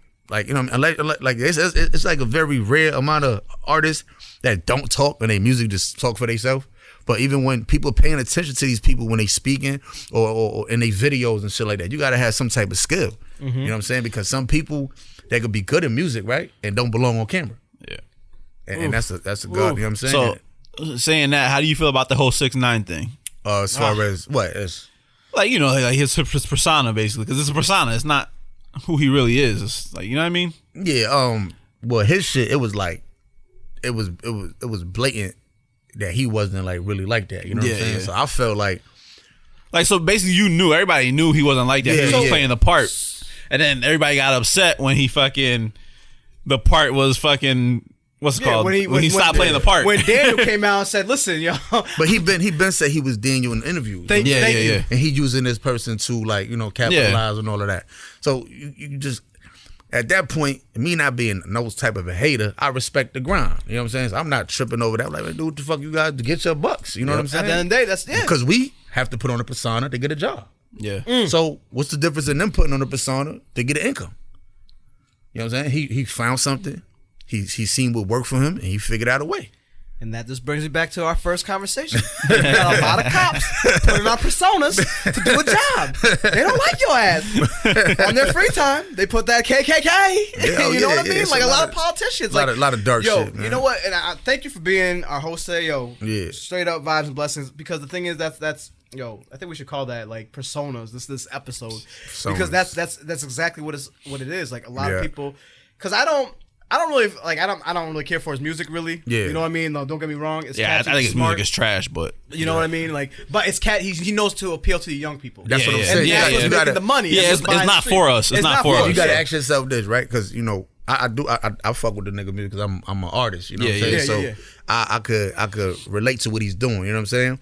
you know, like it's like a very rare amount of artists that don't talk and they music just talk for themselves. But even when people paying attention to these people when they speaking or in their videos and shit like that, you gotta have some type of skill. Mm-hmm. You know what I'm saying? Because some people they could be good at music, right, and don't belong on camera. Yeah, and that's a god. You know what I'm saying? So saying that, how do you feel about the whole 6ix9ine thing? As far as what? It's like, you know, like his persona basically, because it's a persona. It's not who he really is. It's like, you know what I mean? Yeah. Well, his shit, it was like, it was blatant that he wasn't like really like that. You know what I'm saying? Yeah. So I felt like so basically, everybody knew he wasn't like that. He was just playing the part. And then everybody got upset when the part was fucking, what's it called? When he stopped playing the part. When Daniel came out and said, listen, yo. But he been said he was Daniel in the interview. Thank you. And he using this person to like, you know, capitalize and all of that. So you just, at that point, me not being no type of a hater, I respect the grind. You know what I'm saying? So I'm not tripping over that. I'm like, do what the fuck you guys to get your bucks. You know what I'm saying? At the end of the day, that's Because we have to put on a persona to get a job. Yeah. So what's the difference in them putting on a persona to get an income? You know what I'm saying? He found something. He seen what worked for him and he figured out a way. And that just brings me back to our first conversation. We got a lot of cops putting on personas to do a job. They don't like your ass. On their free time, they put that KKK. Yeah, you know what I mean? It's Like a lot of politicians. A lot of dark shit, man. You know what? And I thank you for being our host today, Yeah. Straight up vibes and blessings. Because the thing is, that's I think we should call that like personas. This episode, because that's exactly what it is. Like a lot of people, because I don't really care for his music really. Yeah. You know what I mean? No, don't get me wrong. It's Yeah, I catchy, think his smart. music is trash, but You know what I mean? Like, but it's he knows to appeal to the young people. That's what I'm yeah, saying. yeah, That's what's yeah. making the money. Yeah, That's it's what's buying not the for street. us. It's not for us. You gotta Yeah. ask yourself this, right? Because I fuck with the nigga music because I'm an artist. You know what I'm saying? So I could relate to what he's doing. You know what I'm saying?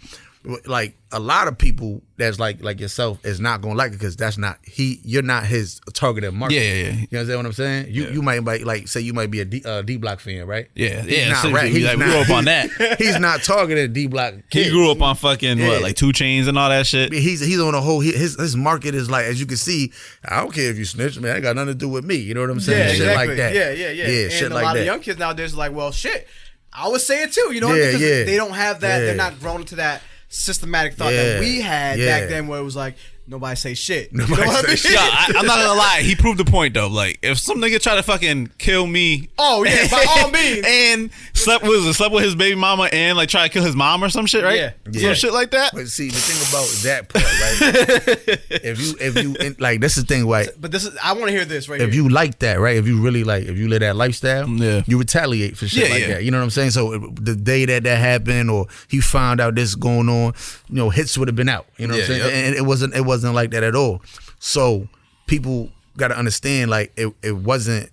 Like a lot of people that's like yourself is not gonna like it because that's not you're not his targeted market. Yeah. You understand what I'm saying? You might like say you might be a D Block fan, right? Yeah. He's not Seriously, right. He's like, we not- grew up on that. He's not targeted D Block. He grew up on fucking like 2 Chainz and all that shit. He's on a whole. His market is like, as you can see. I don't care if you snitch, man. I got nothing to do with me. You know what I'm saying? Yeah, Shit exactly. like that. Yeah. Yeah, And shit a like lot that. of young kids nowadays are like, well, shit. I would say it too. You know, Yeah, because yeah. they don't have that. Yeah. They're not grown into that systematic thought Yeah. that we had Yeah. back then, where it was like nobody say shit. You know Nobody what I say mean? shit. Yeah, I'm not gonna lie. He proved the point though. Like, if some nigga try to fucking kill me, Oh yeah, by all means. and slept with his baby mama and like try to kill his mom or some shit, right? Yeah. Some Yeah. shit like that. But see, the thing about that part, right? if you like, this is the thing, right? But this is, I want to hear this right If here. you like that, right? If you really like, if you live that lifestyle, Yeah. you retaliate for shit Yeah, like yeah. that. You know what I'm saying? So the day that happened, or he found out this going on, hits would have been out. You know what I'm Yeah, saying? And it wasn't like that at all. So people got to understand, like it wasn't.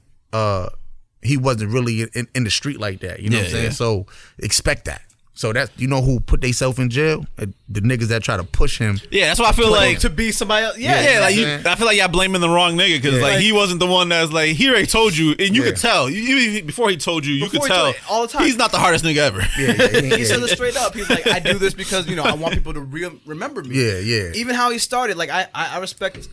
He wasn't really in the street like that. You know what I'm saying? Yeah. So expect that. So that's who put themselves in jail? The niggas that try to push him. Yeah, that's why I feel like. To be somebody else, Yeah, like man. I feel like y'all blaming the wrong nigga because Yeah. like he wasn't the one that's like he already told you and you Yeah. could tell before he told you Before could he tell told you, all the time. he's not the hardest nigga ever. He said it straight up. He's like, I do this because I want people to remember me. Yeah. Even how he started, like I respect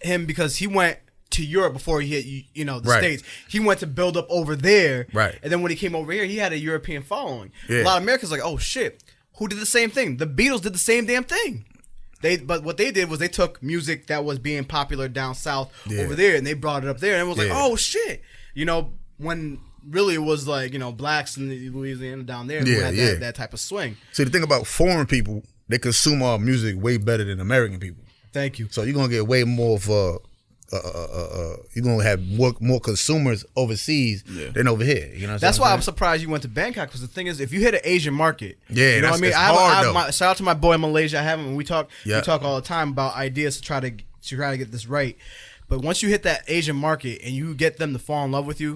him because he went to Europe before he hit the Right. States. He went to build up over there, Right. And then when he came over here, he had a European following. Yeah. A lot of Americans like, oh shit, who did the same thing? The Beatles did the same damn thing. But what they did was they took music that was being popular down south over there and they brought it up there and it was like, oh shit, when really it was like blacks in Louisiana down there who had that type of swing. See, the thing about foreign people, they consume our music way better than American people. Thank you. So you're gonna get way more of you're gonna have more consumers overseas than over here. You know, That's why I'm surprised you went to Bangkok because the thing is, if you hit an Asian market, Yeah, you know what I mean. it's I have hard, my, shout out to my boy in Malaysia. I have him. We talk all the time about ideas to try to get this right. But once you hit that Asian market and you get them to fall in love with you,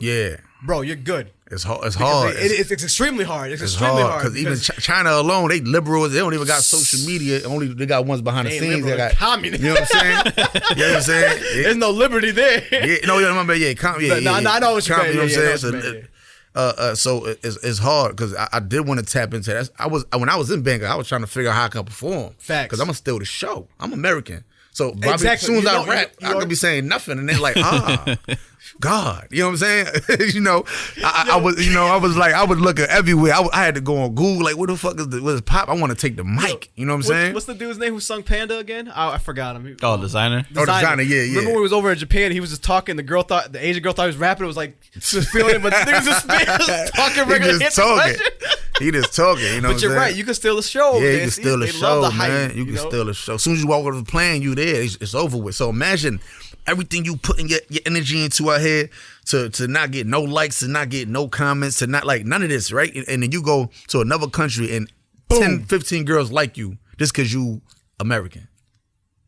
bro, you're good. It's hard. It's Because hard. It's extremely hard. It's extremely hard because even China alone, they liberals. They don't even got social media. Only they got ones behind the They scenes. liberal, They got communist. You know what I'm saying? You know what I'm saying? There's no liberty there. Remember, I know what you mean. You know what I'm saying? Yeah, So it's hard because I did want to tap into that. When I was in Bangkok, I was trying to figure out how I could perform. Facts. Because I'm gonna steal the show. I'm American. So Exactly. as soon as I rap, you I could be saying nothing, and they're like, God, you know what I'm saying? I was looking everywhere. I had to go on Google, like, what the fuck is pop? I want to take the mic. You know what I'm saying? What's the dude's name who sung Panda again? I forgot him. Designer. Designer, yeah. Remember when he was over in Japan? He was just talking. The Asian girl thought he was rapping. It was like just feeling it, but the niggas just talking regular He hits. just talking. He just talking. You know. But you're right. You can steal the show. Yeah, you can steal the They show, love the man. hype, You can steal the show. As soon as you walk over the plane, you there. It's over with. So imagine everything you putting your energy into out here to not get no likes, to not get no comments, to not like none of this, right? And then you go to another country and 10, 15 girls like you just because you American.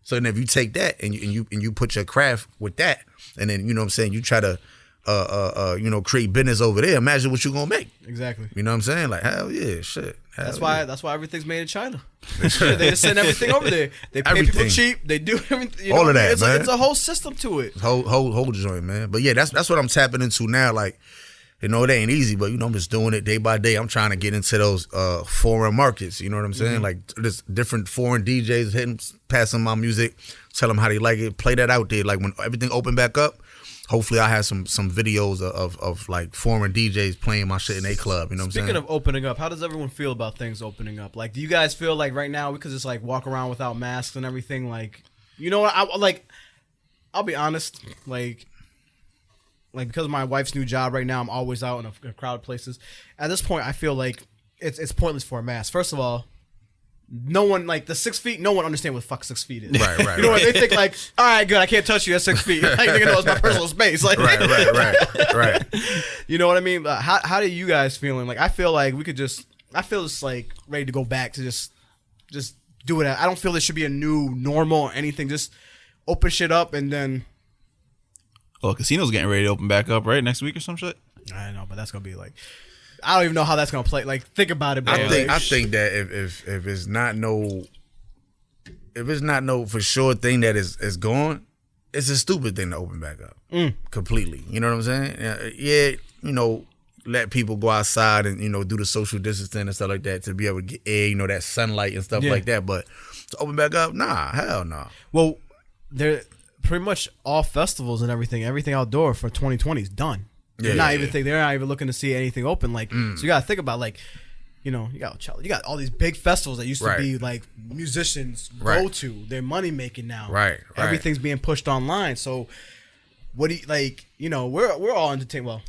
So then if you take that and you put your craft with that, and then you know what I'm saying, you try to create business over there. Imagine what you're gonna make. Exactly. You know what I'm saying? Like, hell yeah, shit. That's why everything's made in China. They just send everything over there. They pay people Everything. cheap. They do everything. All of that, man. It's a whole system to it. Whole joint, man. But yeah, that's what I'm tapping into now. Like, it ain't easy, but I'm just doing it day by day. I'm trying to get into those foreign markets. You know what I'm saying? Like, there's different foreign DJs passing my music, tell them how they like it, play that out there. Like when everything opened back up, hopefully I have some videos of like foreign DJs playing my shit in a club. You know what I'm saying? Speaking of opening up, how does everyone feel about things opening up? Like, do you guys feel like right now we could just like walk around without masks and everything? Like, you know what? I'll be honest. Like because of my wife's new job right now, I'm always out in a crowded places. At this point, I feel like it's pointless for a mask. First of all, no one, like the 6 feet, no one understands what the fuck 6 feet is. Right. You know what? They think like, all right, good, I can't touch you at 6 feet. Like, nigga knows my personal space. Like, Right. You know what I mean? How do you guys feeling? Like, I feel like I feel just like ready to go back to just do it. I don't feel there should be a new normal or anything. Just open shit up and then. Well, casino's getting ready to open back up, right? Next week or some shit? I know, but that's going to be like. I don't even know how that's gonna play. Like, think about it. Bro. I think that if it's not no for sure thing that is gone, it's a stupid thing to open back up completely. You know what I'm saying? Yeah, you know, let people go outside and do the social distancing and stuff like that to be able to get air, that sunlight and stuff like that. But to open back up, nah, hell no. Well, they're pretty much all festivals and everything outdoor for 2020 is done. They're not even looking to see anything open. Like, so you gotta think about like, you got all these big festivals that used to be like musicians go to. They're money making now. Right. Everything's being pushed online. So, what do you like? We're all entertained. Well,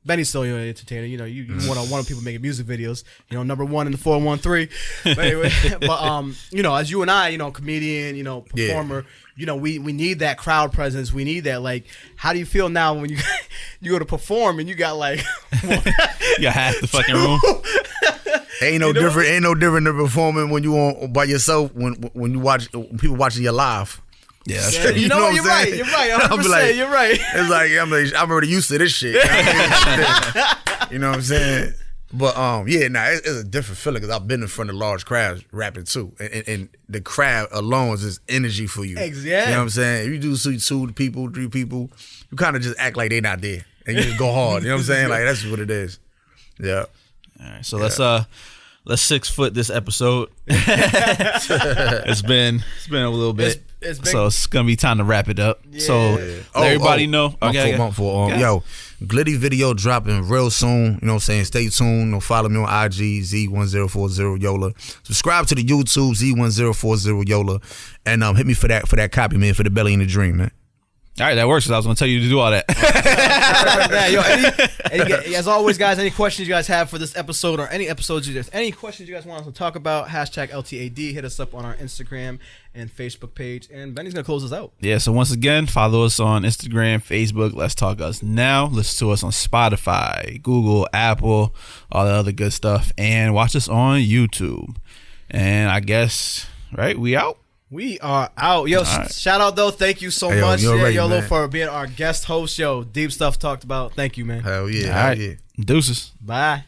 Benny's still your entertainer. You one of people making music videos. Number one in the 413. But anyway, as you and I, comedian, performer. We need that crowd presence. We need that. Like, how do you feel now when you go to perform and you got like you got half the fucking room? Ain't no different than performing when you on by yourself when people watching you live. Yeah, that's true. You know what? You're right. 100%. You're right. It's like I'm already used to this shit. You know what I'm saying? But it's a different feeling because I've been in front of large crowds rapping too, and the crowd alone is just energy for you. Exactly. You know what I'm saying? If you do see 2 people, 3 people, you kind of just act like they not there, and you just go hard. You know what I'm saying? Like, that's what it is. Yeah. All right, so let's 6 foot this episode. It's been a little bit. So it's gonna be time to wrap it up. Yeah. So let everybody know. Yo, Glitty video dropping real soon. You know what I'm saying? Stay tuned. Follow me on IG, Z1040 Yola. Subscribe to the YouTube, Z1040 Yola. And hit me for that copy, man, for the Belly and the Dream, man. All right, that works because I was going to tell you to do all that. As always, guys, any questions you guys have for this episode or any episodes, any questions you guys want us to talk about, #LTAD, hit us up on our Instagram and Facebook page. And Benny's going to close us out. Yeah, so once again, follow us on Instagram, Facebook, Let's Talk Us Now. Listen to us on Spotify, Google, Apple, all the other good stuff. And watch us on YouTube. And I guess, right, we out? We are out. Yo, shout out though. Thank you so much, Yolo, for being our guest host. Yo, deep stuff talked about. Thank you, man. Hell yeah. All right. Deuces. Bye.